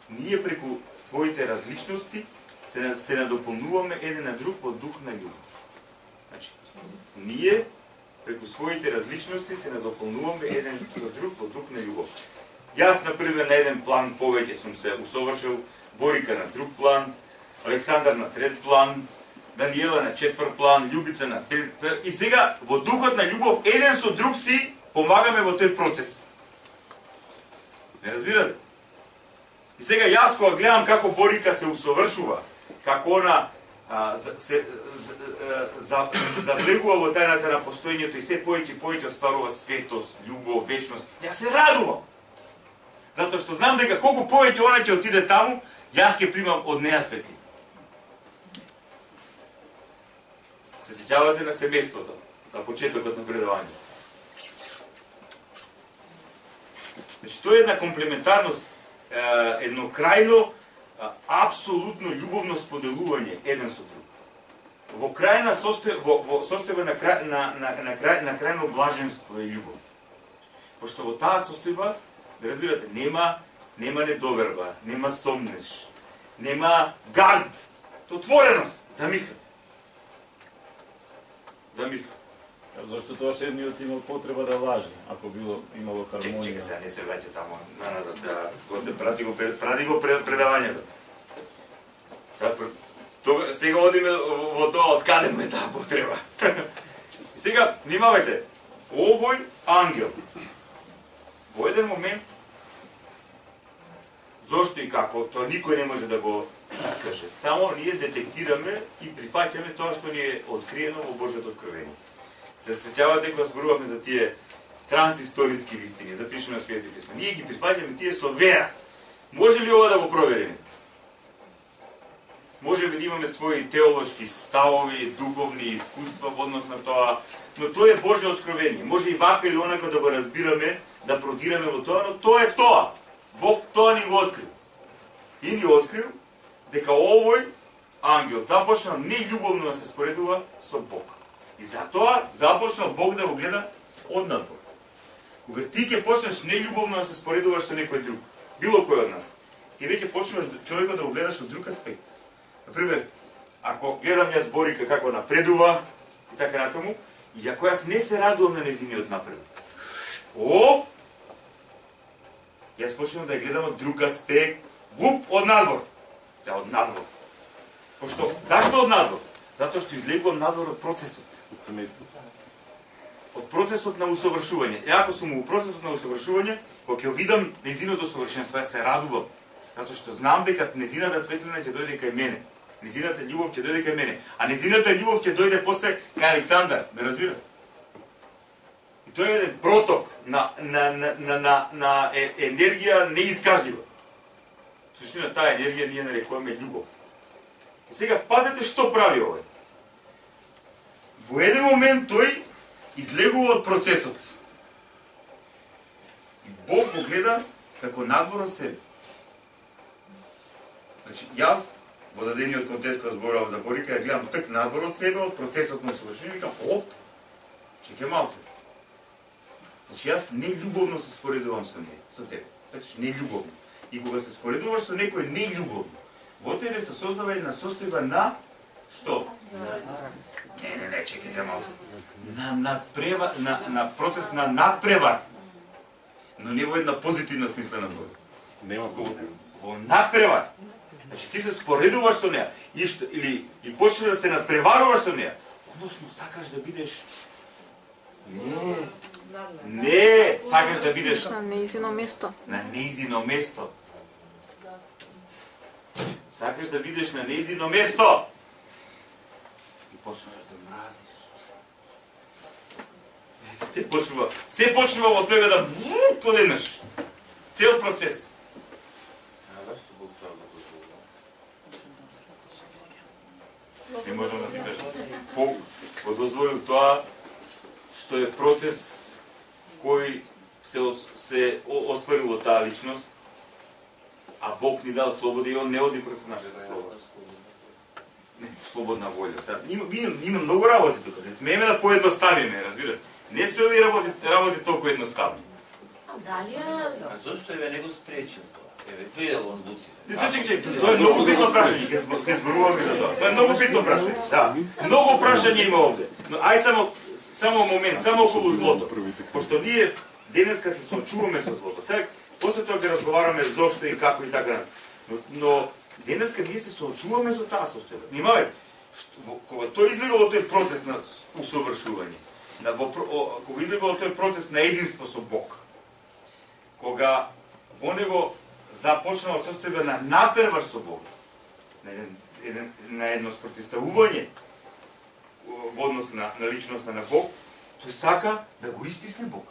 Ние преку своите различности се надополнуваме еден на друг во дух на љубов. Значи, ние преку своите различности се надополнуваме еден со друг во дух на љубов. Јас, например, на еден план повеќе сум се усовршил, Борика на друг план, Александар на трет план, Даниела на четврт план, Љубица на пет план. И сега, во духот на љубов, еден со друг си помагаме во тој процес. Не разбирате? И сега јас кога гледам како Борика се усовршува, како она завлегува во тајната на постоењето и се повеќе и повеќе остварува светост, љубов, вечност, јас се радувам. Затоа што знам дека колку повеќе она ќе отиде таму, јас ќе примам од неа светлина. Се сеќавате на семејството, на почетокот на предавањето. Значи, тоа е една комплементарност, едно крајно, апсолутно љубовно споделување еден со друг. Во крајна состојба на крајно блаженство е љубов. Пошто во таа состојба, да разбирате, нема недоверба, нема сомнеш, нема гард, отвореност, замислете. Зашто тоа што едниот имал потреба да лаже, ако имало хармонија. Чека сега, не се враќа таму назад, кога се прати го предавањето. Сега одиме во тоа, од каде му е таа потреба. Сега, внимавајте, овој ангел, во еден момент, зошто и како, тоа никој не може да го искаже. Само ние детектираме и прифаќаме тоа што ни е откриено во Божјото откровение. Се сеќавате кога зборувавме за тие трансисториски вистини, запишани во Светото писмо. Ние ги прифаќаме тие со вера. Може ли ова да го провериме? Може би да имаме своји теолошки ставови, духовни искуства во однос на тоа, но тоа е Божјо откровение. Може и вака или онака да го разбираме, да продираме во тоа, но тоа е тоа. Бог тоа ни го открил. И ни открил дека овој ангел започнал нељубовно да се споредува со Бог. И затоа започнал Бог да го гледа однадвор. Кога ти ќе почнеш нељубовно да се споредуваш со некој друг, било кој од нас, ти веќе почнеш човекот да го гледаш од друг аспект. Например, ако гледам јас Борика како напредува и така натаму, и ако јас не се радувам на незиниот напред, јас почнам да ја гледам од друг аспект, од надвор. Се од надвор. Пошто, зашто од надвор? Затоа што излегувам надвор од процесот. Од семејството. Од процесот на усовршување. Е, ако сум во процесот на усовршување, кога ќе видам незиното совршенство, јас се радувам. Затоа што знам дека незината светлина ќе дојде кај мене. Незината љубов ќе дојде кај мене. А незината љубов ќе дојде после кај Александар. Ме разбира? И тоа е еден проток на енергија неискажлива. Суштина таа енергија ние нарекуваме љубов. И сега пазете што прави овој. Во еден момент тој излегува од процесот. И Бог го гледа како надвор од себе. Значи, јас, во дадениот контекст кога зборував за Борика, ја гледам тък надвор од себе, од процесот на совршување, викам, чеке малце. Значи, јас нељубовно се споредувам со тебе. Значи, нељубовно. И кога се споредуваш со некој нељубовно, во тебе се создава една состојба на што? Не, чекайте малце. На процес на надпревар. Но не во една позитивна смисла на Бога. Нема во надпревар. Значи ти се споредуваш со неа и почнеш да се надпреваруваш со неа. Односно сакаш да бидеш Не, сакаш да бидеш на нејзино место. На нејзино место. Сакаш да бидеш на нејзино место. И почнеш да мразиш. Се почнува во тебе да подеднеш. Цел процес. Не можам да ти кажам. Бог го дозволил тоа што е процес кој се осварил од таа личност, а Бог ни дал слобода и Он не оди против нашата слобода. Не, слободна волја. Има многу работи тука. Не смееме да поедноставиме, разбирате. Не сте овие работи толку едноставни. Дали А зошто еве не го спречил тоа? Видел он Луцифер. Чек, тоа е многу битно прашање, ќе зборуваме за тоа. Тоа е многу битно прашање. Да. Многу прашања има овде. Но ај само момент, само околу злото. Пошто ние денеска се соочуваме со злото. Сега после тоа ќе разговараме зошто и како и така. Но денеска ние се соочуваме со таа состојба. Внимавајте, кога тој излегува тој процес на усовршување, кога излегува тој процес на единство со Бог, кога во него започнала состојба на напервар со Бог, на едно спротивставување во однос на личноста на Бог, тој сака да го истисне Бог.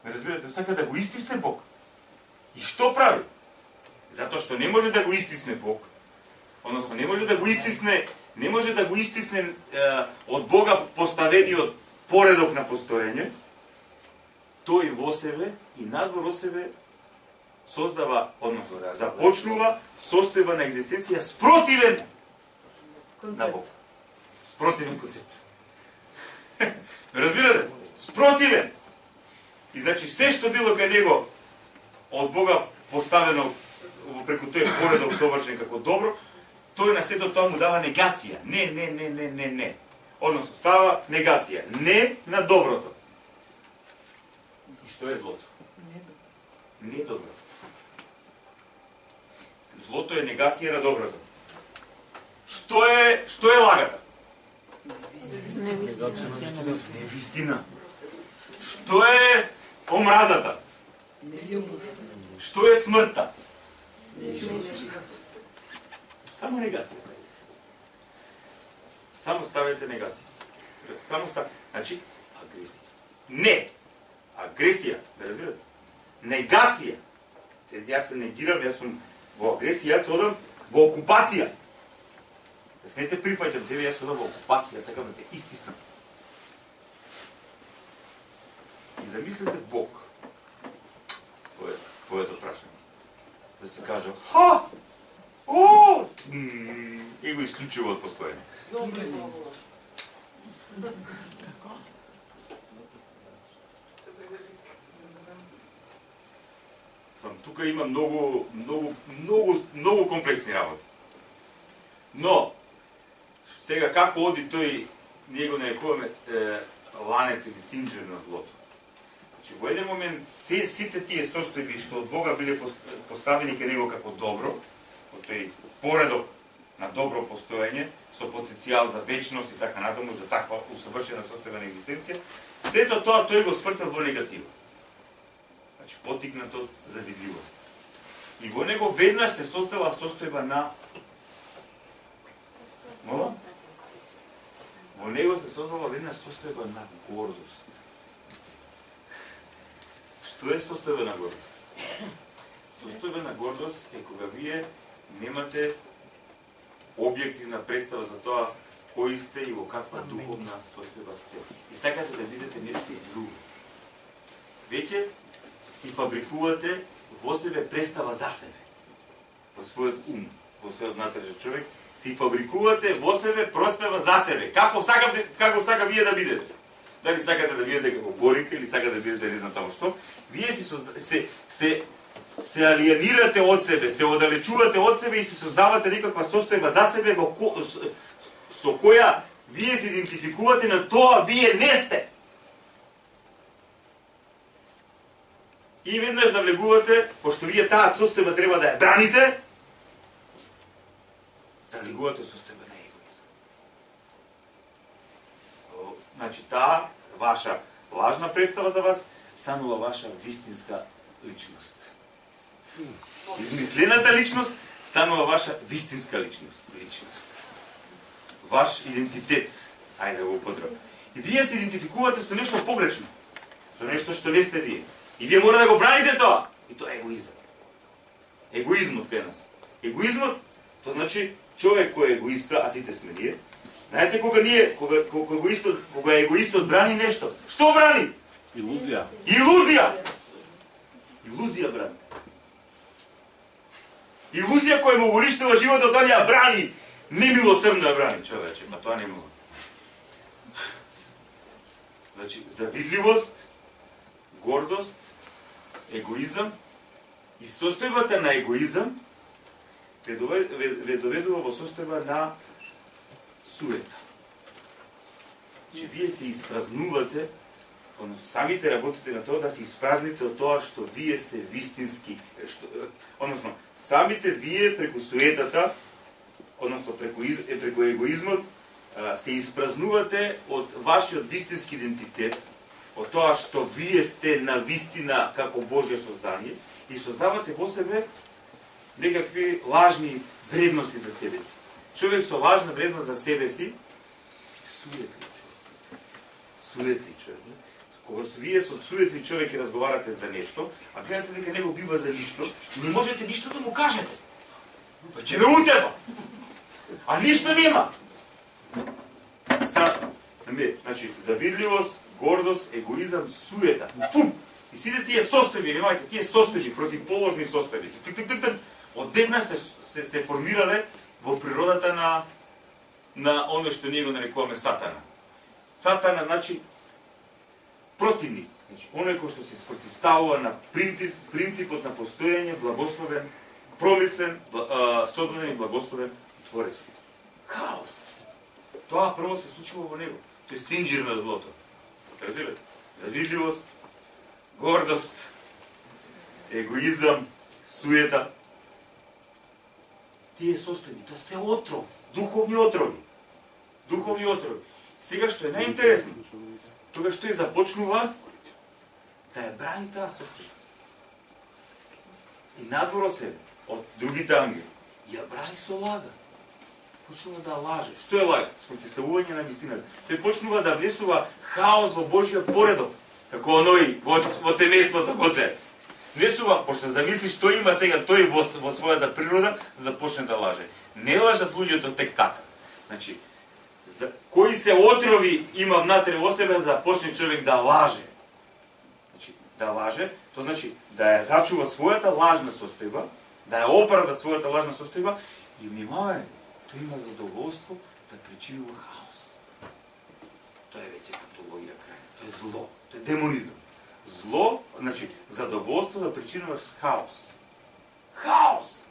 Ме разбирате, тој сака да го истисне Бог. И што прави? Затоа што не може да го истисне Бог, односно не може да го истисне од Бога поставениот поредок на постоење, тој во себе и надвор од себе создава, односно започнува состојба на екзистенција спротивен на Бог. Спротивен концепт. Разбирате? Спротивен. И значи се што било кај него од Бога поставено преку тој поредок совршен како добро, тој на сето тоа му дава негација. Не. Односно става негација. Не на доброто. И што е злото? Не добро. Злото е негација на доброто. Што е лагата? Невистина. Што е омразата? Што е смртта? Само негација. Само ставете негација. Значи, агресија. Не! Агресија, да разбирате? Негација. Јас се негирам, јас сум во агресија, јас одам во окупација. Јас не те прифаќам тебе, јас одам во окупација, јас сакам да те истиснам. И замислете Бог. Твоето прашање. Да се каже, ха! О! И го исклучува од постоење. Добре, много. Тука има многу комплексни работи. Но, сега како оди тој, ние го нарекуваме ланец или синџир на злото. Значи, во еден момент, сите тие состојби што од Бога биле поставени кај него како добро, во тој поредок на добро постоење, со потенцијал за вечност и така натаму, за таква усовршена состојба на екзистенција, сето тоа тој го свртал во негатива. Значи, потикнато за видливост. И во него веднаш се создава состојба на... Мола? Во него се создава веднаш состојба на гордост. Што е состојба на гордост? Состојба на гордост е кога вие немате објективна представа за тоа кои сте и во каква духовна состојба сте. И сакате да видите нешто друго. Веќе си фабрикувате во себе представа за себе. Во својот ум, во својот внатрешен човек, си фабрикувате во себе представа за себе. Како сака вие да бидете. Дали сакате да бидете како Борика или сакате да бидете не знам таму што, вие се алиенирате од себе, се оддалечувате од себе и се создавате некаква состојба за себе со која вие се идентификувате на тоа вие не сте. И веднаш навлегувате, пошто вие таа состојба треба да ја браните, завлегувате состојба на егоизм. Значи, таа ваша лажна представа за вас станува ваша вистинска личност. Измислената личност станува ваша вистинска личност. Ваш идентитет, ајде да го употребам. И вие се идентификувате со нешто погрешно, со нешто што не сте вие. И вие мора да го браните тоа. И тоа е егоизм. Егоизмот кај нас. Егоизмот, тоа значи човек кој е егоиста, а сите сме ние. Знаете кога егоистот брани нешто? Што брани? Илузија. Илузија брани. Илузија која му уништува животот, тоа ја брани. Немилосрдно ја брани, човече, па тоа не мога. Значи, завидливост, гордост, егоизам И состојбата на егоизам ве доведува во состојба на суета. Че вие се испразнувате, односно самите работите на тоа да се испразните од тоа што вие сте вистински, односно самите вие преку суетата, односно преку егоизмот, се испразнувате од вашиот вистински идентитет, од тоа што вие сте на вистина како Божје создание и создавате во себе некакви лажни вредности за себе си. Човек со лажна вредност за себе си, суетли човек. Суетли човек. Кога вие со суетли човек и разговарате за нешто, а гледате дека него бива за ништо, не можете ништо да му кажете. Па ќе ве утева. А ништо нема. Страшно. Значи, завидливост, гордост, егоизам, суета. Фу! И сите тие состојби, немајте, тие состојби, противположни состојби, одеднаш се формирале во природата на оно што ние го нарекуваме Сатана. Сатана, значи, противник. Значи, оној кој што се спротивставува на принципот на постојање, благословен, промислен, создаден и благословен Творец. Хаос. Тоа прво се случува во него. Тој е синџир на злото. Разбирате? Завидливост, гордост, егоизам, суета. Тие состојби, тоа се отров, духовни отрови. Духовни отрови. Сега што е најинтересно, тогаш тој започнува да ја брани таа состојба. И надвор од себе, од другите ангели, ја брани со лага. Почнува да лаже. Што е лага? Спротивставување на вистината. Тој почнува да внесува хаос во Божјиот поредок, како оној во семејството код се. Внесува, пошто замисли што има сега тој во својата природа, за да почне да лаже. Не лажат луѓето тек така. Значи, кои се отрови има внатре во себе за да почне човек да лаже. Значи, да лаже, тоа значи да ја зачува својата лажна состојба, да ја оправда својата лажна состојба и внимавајте, тој има задоволство да причинува хаос. Тоа е веќе патологија крај. Тоа е зло, тоа е демонизам. Зло, значи, задоволство да причинуваш хаос. Хаос!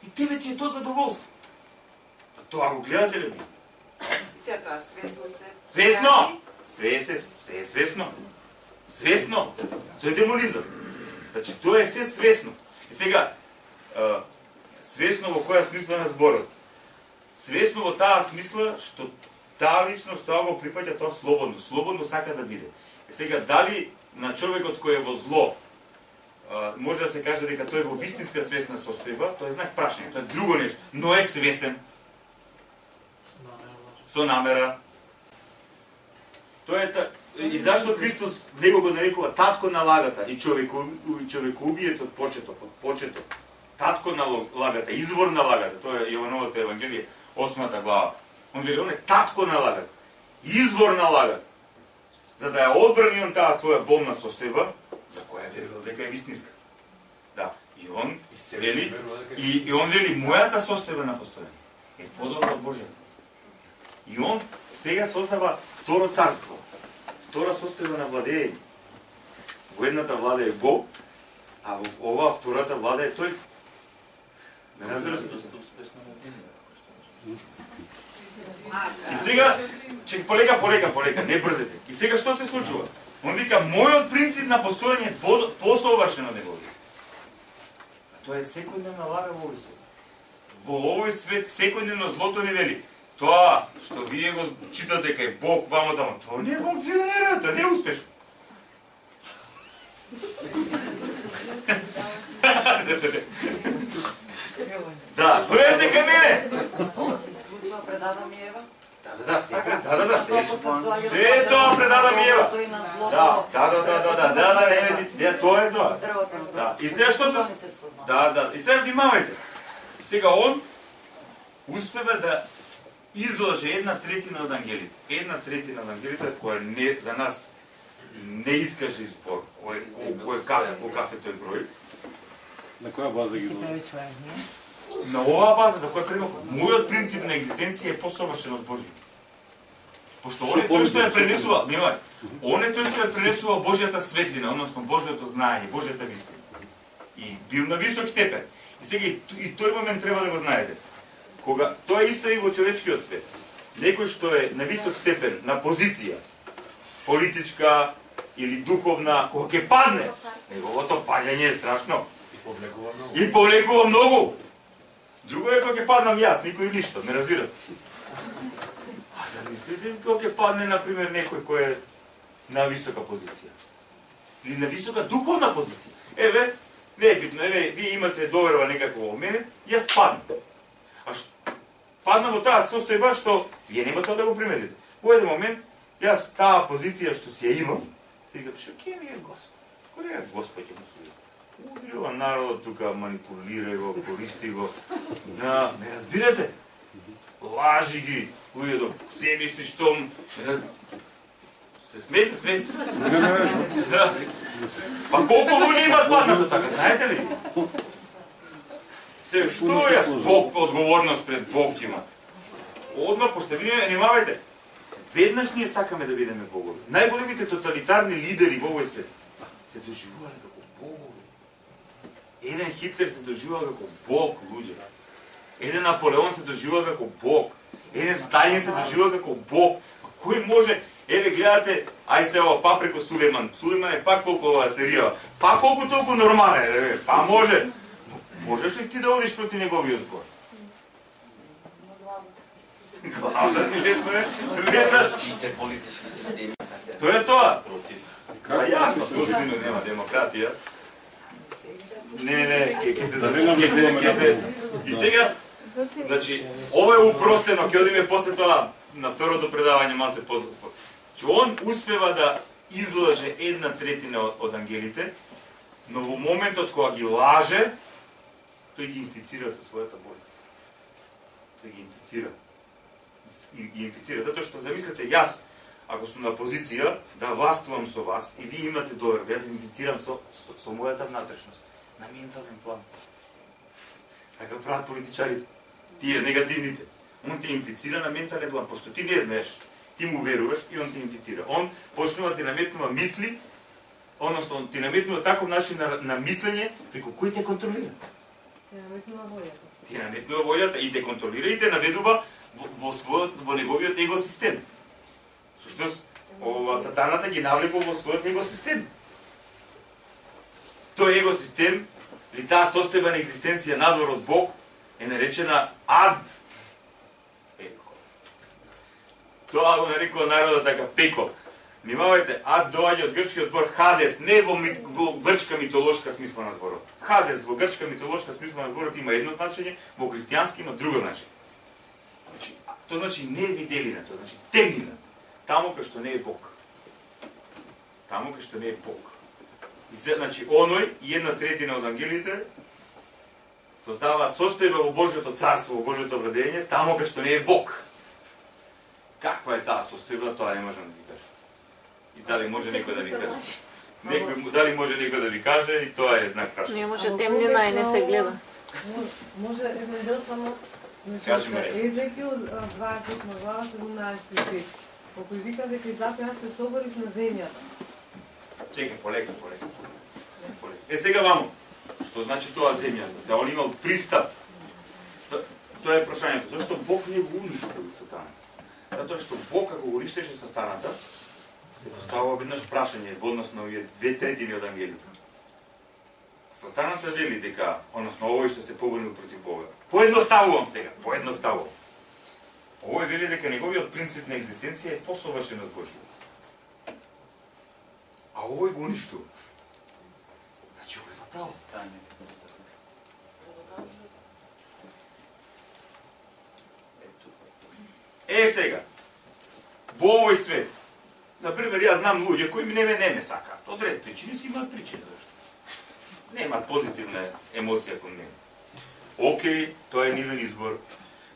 И тебе ти е тоа задоволство. А тоа го гледате ли? Се тоа свесно се. Свесно! Се е свесно. Свесно! Тоа е демонизам. Значи, тоа е се свесно. И сега, свесно во која смисла на зборот? Свесно во таа смисла што таа личност тоа го прифаќа тоа слободно. Слободно сака да биде. И сега, дали на човекот кој е во зло, може да се каже дека тој е во вистинска свесна состојба, тоа е знак прашање, тоа е друго нешто, но е свесен. Со намера. Тоа е и зашто Христос него го нарекува татко на лагата и човекоубиец од почеток. Татко на лагата, извор на лагата, тоа е Јовановото евангелие, 8 глава. Он вели, он е татко на лагата, извор на лагата. За да ја одбрани он таа своја болна состојба, за која верува дека е вистинска. Да, и он вели, и он вели, мојата состојба на постојање е подобра од Божјата. И он сега создава второ царство, втора состојба на владење. Во едната влада е Бог, а во оваа втората влада е тој. Не разбира се? И сега, полека, не брзете. И сега што се случува? Он вика, мојот принцип на постојање е посовршен од неговиот. А тоа е секојдневна лага во овој свет. Во овој свет секојдневно злото не вели. Тоа што вие го читате кај Бог вамо тамо, тоа не функционира, тоа не е успешно. Да, дојдете кај мене. Тоа се случува пред Адам и Ева? Да, се тоа пред Адам и Ева. Да, тоа е тоа. Да, и сега што се... Да, и сега внимавајте. И сега он успева да излаже 1/3 од ангелите. 1/3 од ангелите која не за нас не искажи збор, кој кафе тој број. На која база ги излажи? На оваа база за која пренов, мојот принцип на екзистенција е посовршен од Божјиот. Пошто он е тој што ја пренесува, он е тој што ја пренесува Божјата светлина, односно Божјото знаење, Божјата вистина. И бил на висок степен. И сега и тој момент треба да го знаете. Кога тоа е исто и во човечкиот свет. Некој што е на висок степен, на позиција, политичка или духовна, кога ќе падне, неговото паѓање е страшно. И повлекува многу. Друго е кога ќе паднам јас, никој ништо, ме разбира. А замислите кога ќе падне, например, некој кој е на висока позиција. Или на висока духовна позиција. Еве, не е битно, еве, вие имате доверба некако во мене, јас паднам. А паднам во таа состојба што вие немате да го приметите. Во еден момент, јас таа позиција што си ја имам, се викам, што ке ми е Господ? Кој е Господ ќе му служи? Удрива народот тука, манипулира го, користи го. Не разбирате? Лажи ги, луѓето, се мислиш што... Се смеси. Па колку луѓе имат паднато така, знаете ли? Се, што јас Бог, одговорност пред Бог има? Одма, пошто вие внимавајте. Веднаш ние сакаме да бидеме богови. Најголемите тоталитарни лидери во овој свет се доживувале како богови. Еден Хитлер се доживувал како Бог, луѓе. Еден Наполеон се доживувал како Бог. Еден Сталин се доживувал како Бог. Кој може... Еве гледате, ај се ова па преко Сулейман. Сулейман е пак колку ова серија. Па колку толку нормален, еве, па може. Можеш ли ти да одиш проти неговиот збор? Главата ти летно е, гледаш. Сите политички системи. Тоа е тоа. Против. Јасно, позитивно нема демократија. Не, ке се... И сега, значи, ова е упростено, ќе одиме после тоа на второто предавање малце подолго. Че он успева да излаже 1/3 од ангелите, но во моментот кога ги лаже, тој ги инфицира со својата болест. Тој ги инфицира. Ги инфицира, затоа што замислете, јас, ако сум на позиција да властвувам со вас и вие имате доверба, јас ги инфицирам со мојата внатрешност, на ментален план. Така прават политичарите, тие негативните. Он те инфицира на ментален план, пошто ти не знаеш, ти му веруваш и он те инфицира. Он почнува да ти наметнува мисли, односно ти наметнува таков начин на мислење преку кој те контролира. Ти наметнува волјата и те контролира и те наведува во неговиот его систем. Сушност, ова сатаната ги навлекува во својот его систем. Тој его систем, или таа состојба на екзистенција надвор од Бог, е наречена ад. Тоа го нарекува народот така пеко. Внимавајте, ад доаѓа од грчкиот збор Хадес, не во грчка митолошка смисла на зборот. Хадес во грчка митолошка смисла на зборот има едно значење, во христијански има друго значење. Значи, тоа значи не виделина, тоа значи темнина. Таму кај што не е Бог. Таму кај што не е Бог. И се, значи, оној и 1/3 од ангелите создава состојба во Божјото царство, во Божјото владење, таму кај што не е Бог. Каква е таа состојба, тоа не можам да ви кажам. И дали може некој да ви каже? Дали може некој да ви каже, и тоа е знак прашање. Не може темнина и не се гледа. Може еден дел само, значи, Езекил 28 глава 17 стих. Кога вика дека и затоа јас се соборив на земјата. Чекај, полека. Е, сега вамо. Што значи тоа земјата? Се он имал пристап. Тоа е прашањето. Зошто Бог не го уништил сатаната? Затоа што Бог, ако го уништеше сатаната, се поставува веднаш прашање во однос на овие 2/3 од ангелите. Сатаната вели дека, односно овој што се побунил против Бога. Поедноставувам сега, поедноставувам. Овој вели дека неговиот принцип на екзистенција е посовршен од Божјиот. А овој го уништува. Значи овој има право. Е сега, во овој свет, например, јас знам луѓе кои не ме сакаат. Од ред причини си имаат причини зашто. Немаат позитивна емоција кон мене. Океј, тоа е нивен избор,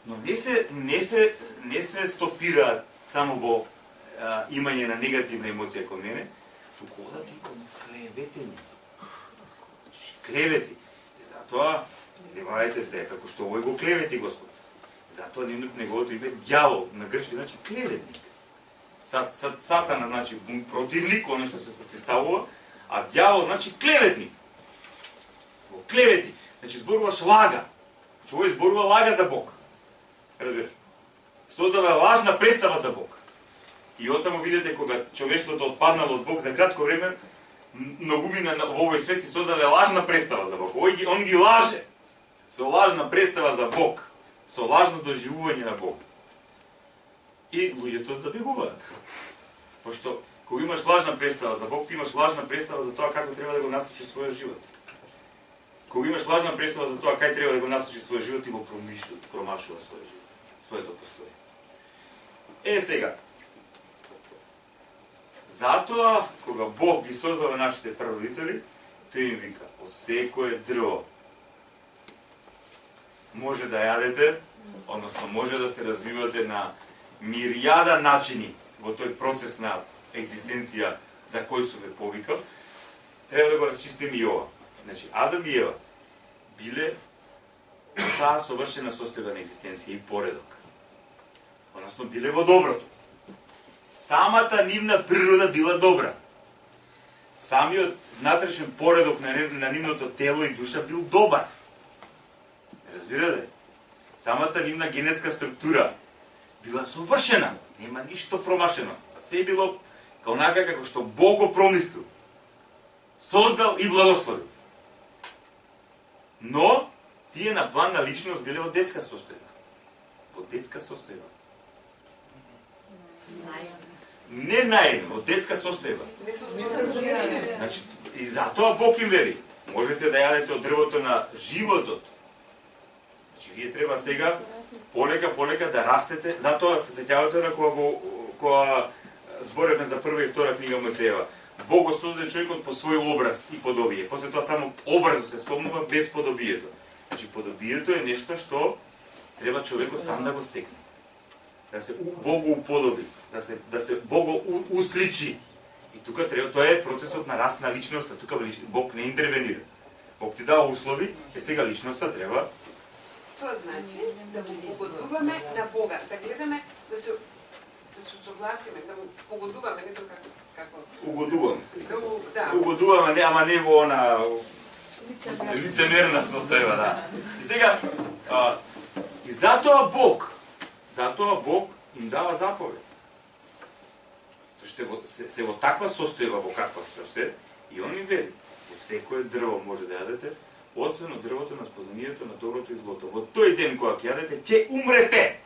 но не се стопираат само во имање на негативна емоција кон мене, туку одат и кон клеветење. Клевети. Затоа, внимавајте се, како што овој го клевети Господ. Затоа неговото име ѓавол, на грчки значи клеветник. Сатана значи противник, оно што се противставува, а ѓавол значи клеветник. Во клевети. Значи зборуваш лага. Значи овој зборува лага за Бог. Разбираш? Создава лажна представа за Бог. И оттаму видите кога човештвото отпаднало од Бог за кратко време, многумина во овој свет си создале лажна представа за Бог. Он ги лаже со лажна представа за Бог, со лажно доживување на Бог. И луѓето забегуваат. Пошто кога имаш лажна представа за Бог, ти имаш лажна представа за тоа како треба да го насочиш својот живот. Кога имаш лажна представа за тоа кај треба да го насочиш својот живот, ти го промашува својот живот, своето постоење. Сега, затоа, кога Бог ги создава нашите прародители, тој им вика, од секое дрво може да јадете, односно може да се развивате на миријада начини во тој процес на екзистенција за кој сум ве повикал, треба да го расчистиме и ова. Значи, Адам и Ева биле во таа совршена состојба на екзистенција и поредок. Односно, биле во доброто. Самата нивна природа била добра. Самиот внатрешен поредок на нивното тело и душа бил добар. Разбирате? Самата нивна генетска структура била совршена. Нема ништо промашено. Се било онака како што Бог го промислил. Создал и благословил. Но, тие на план на личност биле во детска состојба. Во детска состојба. Не наедно, во детска состојба. Значи, и затоа Бог им вели, можете да јадете од дрвото на животот. Значи, вие треба сега полека да растете, затоа се сеќавате на кога зборевме за прва и втора книга Мојсеева. Бог го создаде човекот по свој образ и подобие. После тоа само образот се спомнува без подобието. Значи, подобието е нешто што треба човекот сам да го стекне. Да се Богу уподоби, да се Богу усличи. И тука треба, тоа е процесот на раст на личноста. Тука Бог не интервенира. Бог ти дава услови, и сега личноста треба. Тоа значи да го угодуваме на Бога, да гледаме да се согласиме, да го угодуваме, не знам како. Угодуваме се. Да. Угодуваме, ама не во она лицемерна состојба, да. И сега, и затоа Бог им дава заповед. Што се во таква состојба во каква се, и он им вели, од секое дрво може да јадете, освен од дрвото на спознанието на доброто и злото. Во тој ден кога ќе јадете, ќе умрете.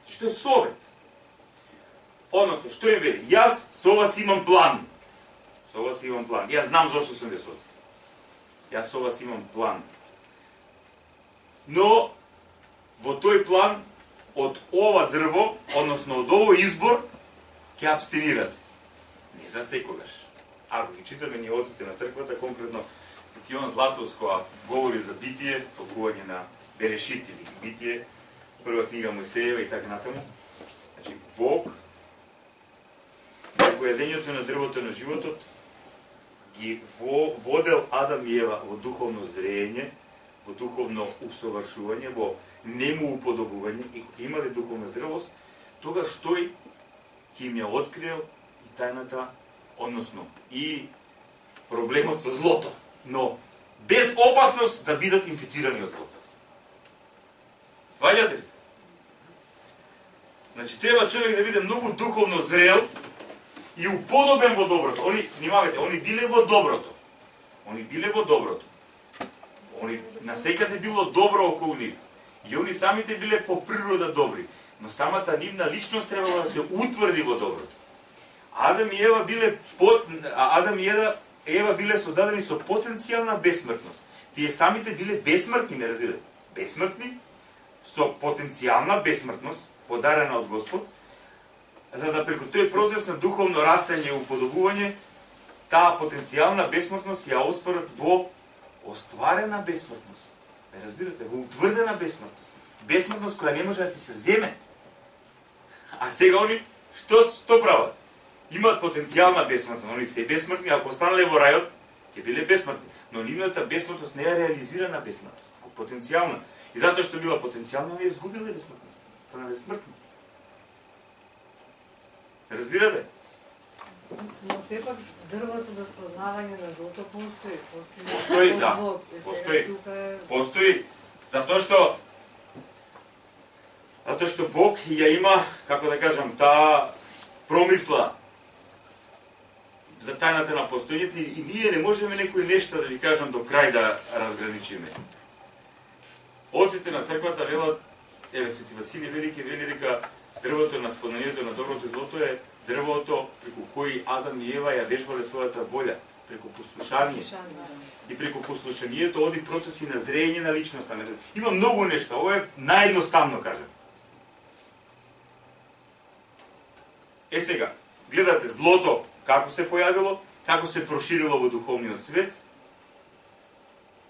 Што е совет. Односно, што им вели? Јас со вас имам план. Со вас имам план. Јас знам зошто сум ве создал. Јас со вас имам план. Но, во тој план, од ова дрво, односно од овој избор, ќе абстинирате. Не за секогаш. Ако ги читаме ние отците на црквата, конкретно Тион Златоус, која говори за битие, толкување на Берешит или битие, прва книга Мојсеева и така натаму. Значи, Бог, преку јадењето на дрвото на животот, ги водел Адам и Ева во духовно зрење, во духовно усовршување, во нему уподобување, и кога имале духовна зрелост, тогаш тој ќе им ја открил и тајната, односно и проблемот со злото, но без опасност да бидат инфицирани од злото. Сваѓате ли се? Значи, треба човек да биде многу духовно зрел и уподобен во доброто. Они биле во доброто. Они насекаде било добро околу нив. И они самите биле по природа добри. Но самата нивна личност требало да се утврди во доброто. Адам и Ева биле создадени со потенцијална бесмртност. Тие самите биле бесмртни, ме разбирате? Бесмртни, со потенцијална бесмртност, подарена од Господ, за да преку тој процес на духовно растење и уподобување, таа потенцијална бесмртност ја остварат во остварена бесмртност. Ме разбирате? Во утврдена бесмртност. Бесмртност која не може да ти се земе. А сега они, што прават? Имаат потенцијална бесмртност. Они се бесмртни, ако останале во рајот, ќе биле бесмртни. Но нивната бесмртност не е реализирана бесмртност, потенцијална. И затоа што била потенцијална, они изгубиле бесмртност. Станале смртни. Разбирате? Но сепак дрвото за спознавање на злото постои. Постои, да. Постои. Постои. Затоа што Бог ја има, како да кажам, таа промисла за тајната на постојањето и ние не можеме некои нешта да ви кажам до крај да разграничиме. Отците на црквата велат, еве Свети Василий Велики вели дека дрвото на спознанието на доброто и злото е дрвото преку кој Адам и Ева ја вежбале својата волја, преку послушание. И преку послушанието оди процеси на зрење на личноста. Има многу нешта, ова е наједноставно кажам. Сега, гледате злото како се појавило, како се проширило во духовниот свет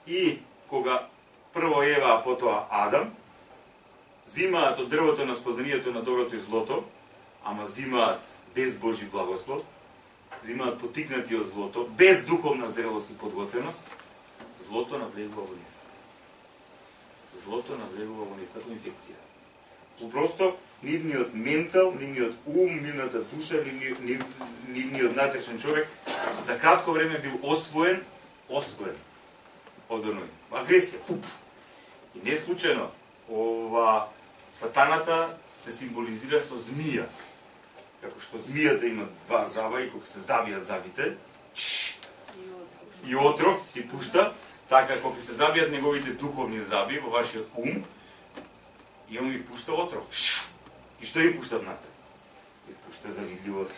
и кога прво Ева, а потоа Адам, зимаат од дрвото на спознанието на доброто и злото, ама зимаат без Божи благослов, зимаат потикнати од злото, без духовна зрелост и подготвеност, злото навлегува во нив. Злото навлегува во нив како инфекција. Просто нивниот ментал, нивниот ум, нивната душа, нивниот натрешен човек за кратко време бил освоен од оној. Агресија. И не случајно, ова сатаната се символизира со змија. Како што змијата има два заба и кога се забијат забите, и отров ти пушта, така кога се забијат неговите духовни заби во вашиот ум, и он ви пушта отров. И што ви пушта настран? Ви пушта завидливост,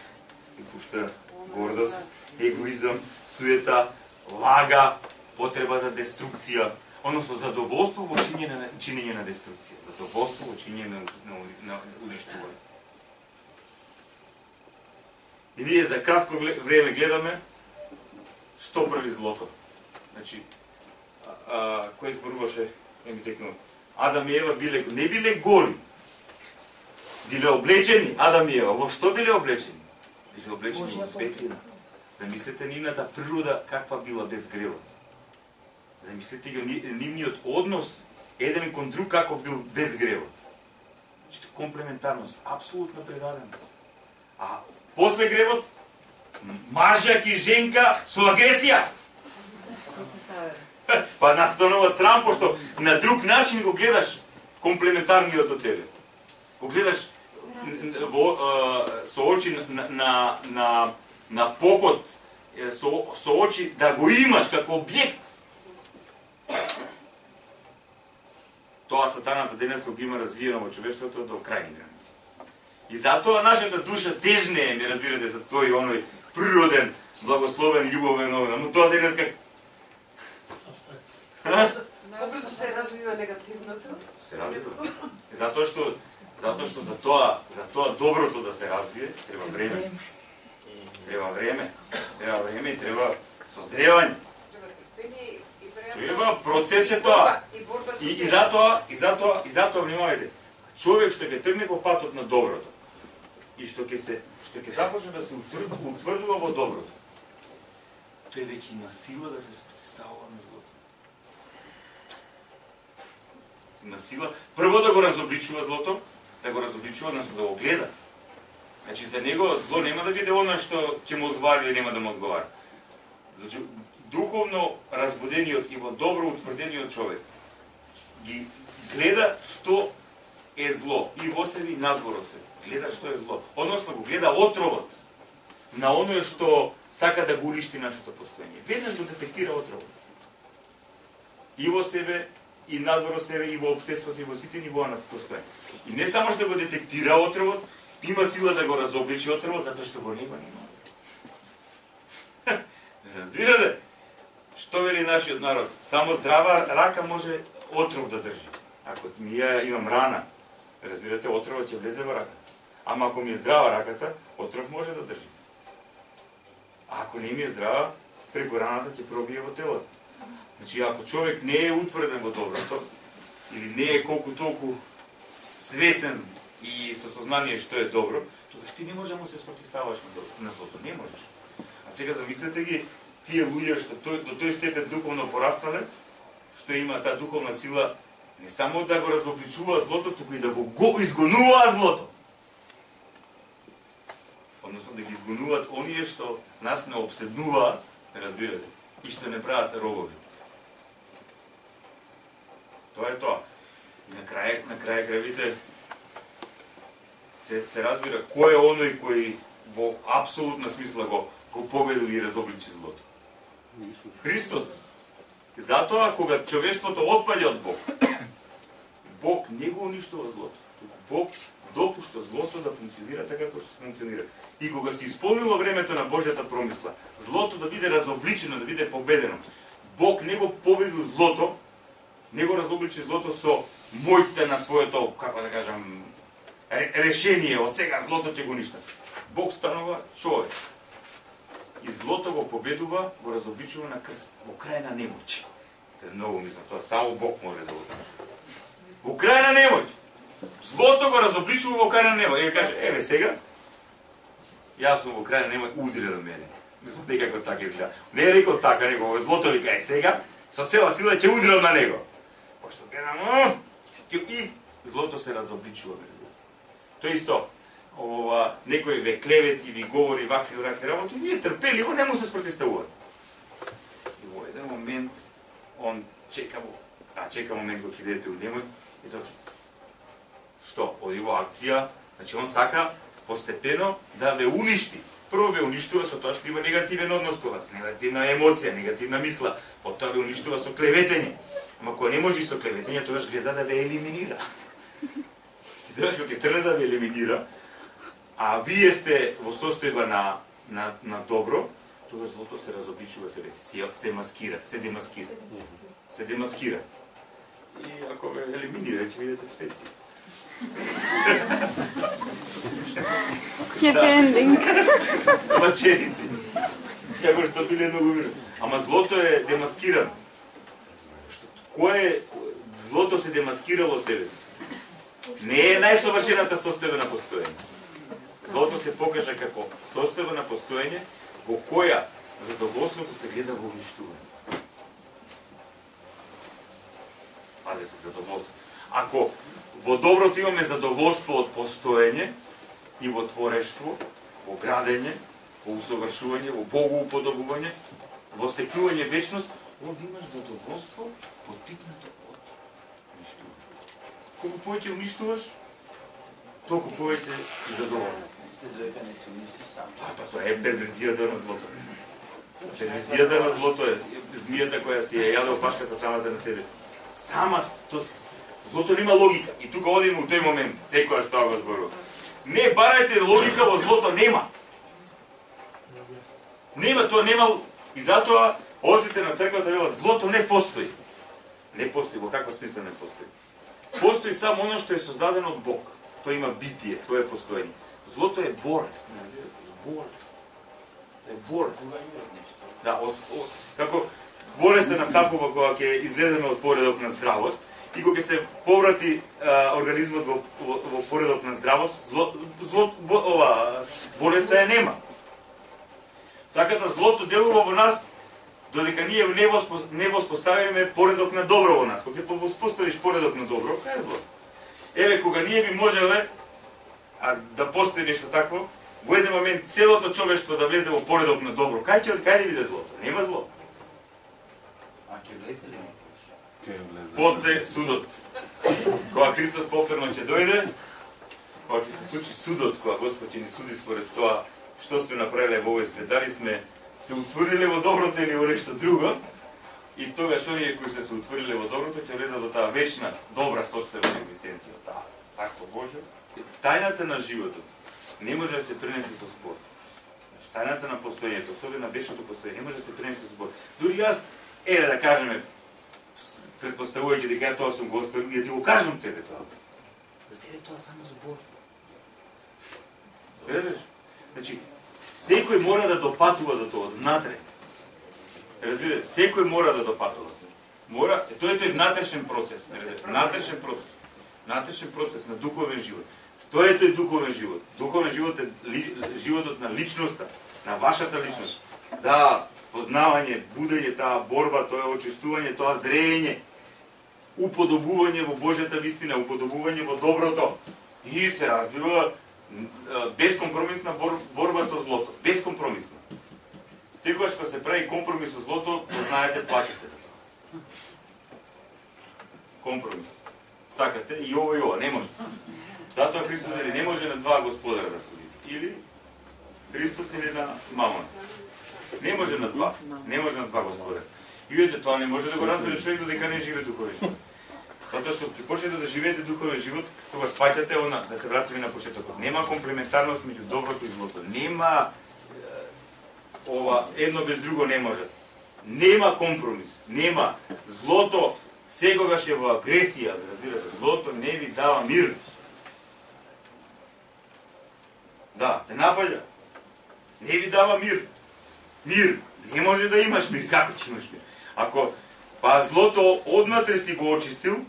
ви пушта гордост, егоизам, суета, лага, потреба за деструкција, односно задоволство во чинење на деструкција, задоволство во чинење на уништување. И ние за кратко време гледаме што прави злото. Значи, кој зборуваше, не ми текнува, Адам и Ева не биле голи, биле облечени, Адам и Ева. Во што биле облечени? Биле облечени во светлина. Замислете нивната природа каква била без гревот. Замислете го нивниот однос еден кон друг како бил без гревот. Значи, комплементарност, апсолутна предаденост. А после гревот, мажак и женка со агресија. Па настанува срам, пошто на друг начин го гледаш комплементарниот од тебе. Го гледаш со очи на поход, со очи да го имаш како објект. Тоа сатаната денеска го има развиено во човештвото до крајни граници. И затоа нашата душа тежне, ми разбирате, за тој оној природен, благословен, љубовен, но тоа денеска Побрзо се развива негативното. Се развива. Затоа што за тоа доброто да се развие треба време. Треба време и треба созревање. Треба процес е тоа. И затоа внимавајте. Човек што ќе тргне по патот на доброто и што ќе започне да се утврдува во доброто, тој веќе има сила да се спротивставува на злото. Има сила прво да го разобличува злото, односно да го гледа. Значи за него зло нема да биде она што ќе му одговара или нема да му одговара. Значи духовно разбудениот и во добро утврдениот човек ги гледа што е зло и во себе и надвор од себе. Гледа што е зло. Односно го гледа отровот на оној што сака да го уништи нашето постоење. Веднаш го детектира отровот. И во себе, и надвор од себе, и во општеството, и во сите нивоа на постоење. И не само што го детектира отровот, има сила да го разобличи отровот, затоа што во него нема отров. Разбирате? Што вели нашиот народ? Само здрава рака може отров да држи. Ако ние имам рана, разбирате, отровот ќе влезе во раката. Ама ако ми е здрава раката, отров може да држи. А ако не ми е здрава, преку раната ќе пробие во телото. Значи, ако човек не е утврден во доброто, или не е колку толку свесен и со сознание што е добро, тогаш ти не може да му се спротивставаш на злото. Не можеш. А сега замислете ги тие луѓе што до тој степен духовно порастанале, што има таа духовна сила не само да го разобличува злото, туку и да го изгонува злото. Од односно да ги изгонуваат оние што нас не обседнуваат, разбирате, и што не прават робови. Тоа е тоа. И на крај кревите се разбира кој е оној кој во апсолутна смисла го победил и разобличи злото. Христос. Затоа кога човештвото отпаѓа од Бог, Бог не го уништува злото. Бог допушта злото да функционира така како што функционира. И кога се исполнило времето на Божјата промисла, злото да биде разобличено, да биде победено, Бог не го победил злото, не го разобличи злото со мојте на своето, како да кажам, решение, од сега злото ќе го ништа. Бог станува човек. И злото го победува, го разобличува на крст, во крај на немоќ. Тоа е многу мислам, тоа само Бог може да го каже. Во крај на немоќ. Злото го разобличува во крај на немоќ. И каже, еве сега, јас сум во крај на немоќ, удри на мене. Мислам, некако така изгледа. Не е рекол така, него злото вика, сега, со цела сила ќе удрам на него. Пошто гледам, и злото се разобличува. Тоа исто, некој ве клевети, ви говори вакви работи, вие трпеливо не му се спротивставуват. И во еден момент, он чека момент кога ќе идете у немој, и точно. Што? Оди во акција, значи он сака постепено да ве уништи. Прво ве уништува со тоа што има негативен однос кога вас, негативна емоција, негативна мисла, потоа ве уништува со клеветење. Ама кога не може и со клеветење, тогаш гледа да ве елиминира. И тогаш кога ќе тргне да ве елиминира, а вие сте во состојба на добро, тогаш злото се разобличува себе си, се маскира, се демаскира. И ако ве елиминира, ќе видите светци. Happy ending. Маченици. Како што биле многу мило. Ама злото е демаскирано. Злото се демаскирало себе си. Не е најсовршената состојба на постоење. Злото се покажа како состојба на постоење во која задоволството се гледа во уништување. Пазете, задоволство. Ако во доброто имаме задоволство од постоење и во творештво, во градење, во усовршување, во богоуподобување, во стекнување вечност, овде имаш задоволство поттикнато од уништување. Колку повеќе уништуваш, толку повеќе си задоволен. Тоа е перверзијата на злото. Перверзијата на злото е змијата која си ја јаде опашката самата на себе си. Злото нема логика. И тука одиме у тој момент, секојаш тоа го зборува. Не барајте логика во злото, нема. Нема, тоа нема. И затоа отите на црквата велат, злото не постои. Не постои, во каква смисла не постои? Постои само оно што е создадено од Бог. Тоа има битие, свое постоење. Злото е болест, не разбирате? Болест. Е болест. Да, како болеста настапува кога ќе излеземе од поредок на здравост и кога ќе се поврати организмот во поредок на здравост, болеста е нема. Така да злото делува во нас додека ние не воспоставиме поредок на добро во нас. Кога ќе воспоставиш поредок на добро, кај е злото? Еве, кога ние би можеле да постои нешто такво, во еден момент целото човештво да влезе во поредок на добро, кај да биде злото? Нема злото. А ќе влезе ли? После судот. Кога Христос повторно ќе дојде, кога ќе се случи судот, кога Господ ќе ни суди според тоа што сме направиле во овој свет, дали сме се утврдиле во доброто или во нешто друго, и тогаш оние кои што се утврдиле во доброто ќе влезат во таа вечна, добра состојба на екзистенција, таа Царство Божјо. Тајната на животот не може да се пренесе со збор. Тајната на постоењето, особено на вечното постоење, не може да се пренесе со збор. Дури јас, еве да кажеме, предпоставувајќи дека ја тоа сум го остварил, ја ти го кажам тебе тоа. За тебе тоа само збор. Вериш? Значи, секој мора да допатува до тоа, внатре. Разбирате, секој мора да допатува. Мора, тоа е тој внатрешен процес, внатрешен процес. Внатрешен процес на духовен живот. Тоа е тој духовен живот. Духовен живот е животот на личноста, на вашата личност. Да, познавање, будење, таа борба, тоа очистување, тоа зреење, уподобување во Божјата вистина, уподобување во доброто. И се разбира, Бескомпромисна борба со злото. Бескомпромисна. Секогаш кога се прави компромис со злото, знаете, плачете за тоа. Компромис. Сакате и ова, не може. Затоа Христос вели, не може на два господари да служите. Или Христос или на мамон. Не може на два. Не може на два господари. И видите, тоа не може да го разбере човек додека не живее духовен живот. Затоа што ќе почнете да живеете духовен живот, кога сваќате да се вратиме на почетокот. Нема комплементарност меѓу доброто и злото. Нема ова едно без друго не може. Нема компромис. Нема злото секогаш е во агресија, разбирате. Злото не ви дава мир. Да, те напаѓа. Не ви дава мир. Мир. Не може да имаш мир. Како ќе имаш мир? Ако злото однатре си го очистил,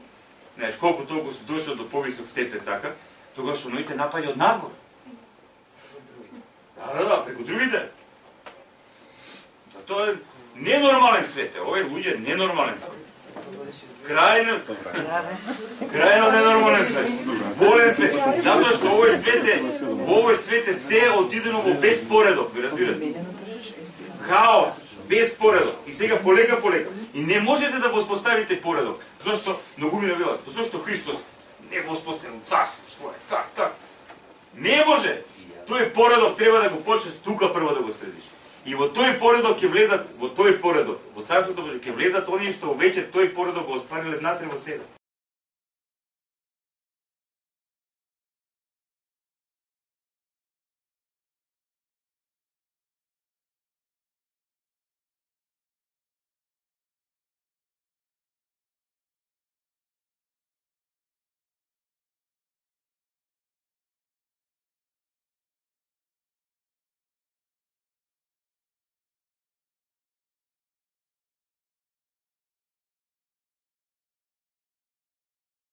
знаеш, колку толку си дошол до повисок степен така, тогаш оној те напаѓа од надвор. Да, преку другите. Тоа е ненормален свет. Овој луѓе ненормален свет. Крајно ненормален свет. Болен свет. Затоа што овој свет е се отидено во безпоредок, ви разбирате? Хаос, безпоредок. И сега полека. И не можете да воспоставите поредок. Зошто многумина велат? Зошто Христос не воспоставил царство свое. Так. Не може. Тој поредок треба да го почнеш тука прво да го следиш. И во тој поредок ќе влезат, во Царството Божие ќе влезат оние што веќе тој поредок го оствариле внатре во себе.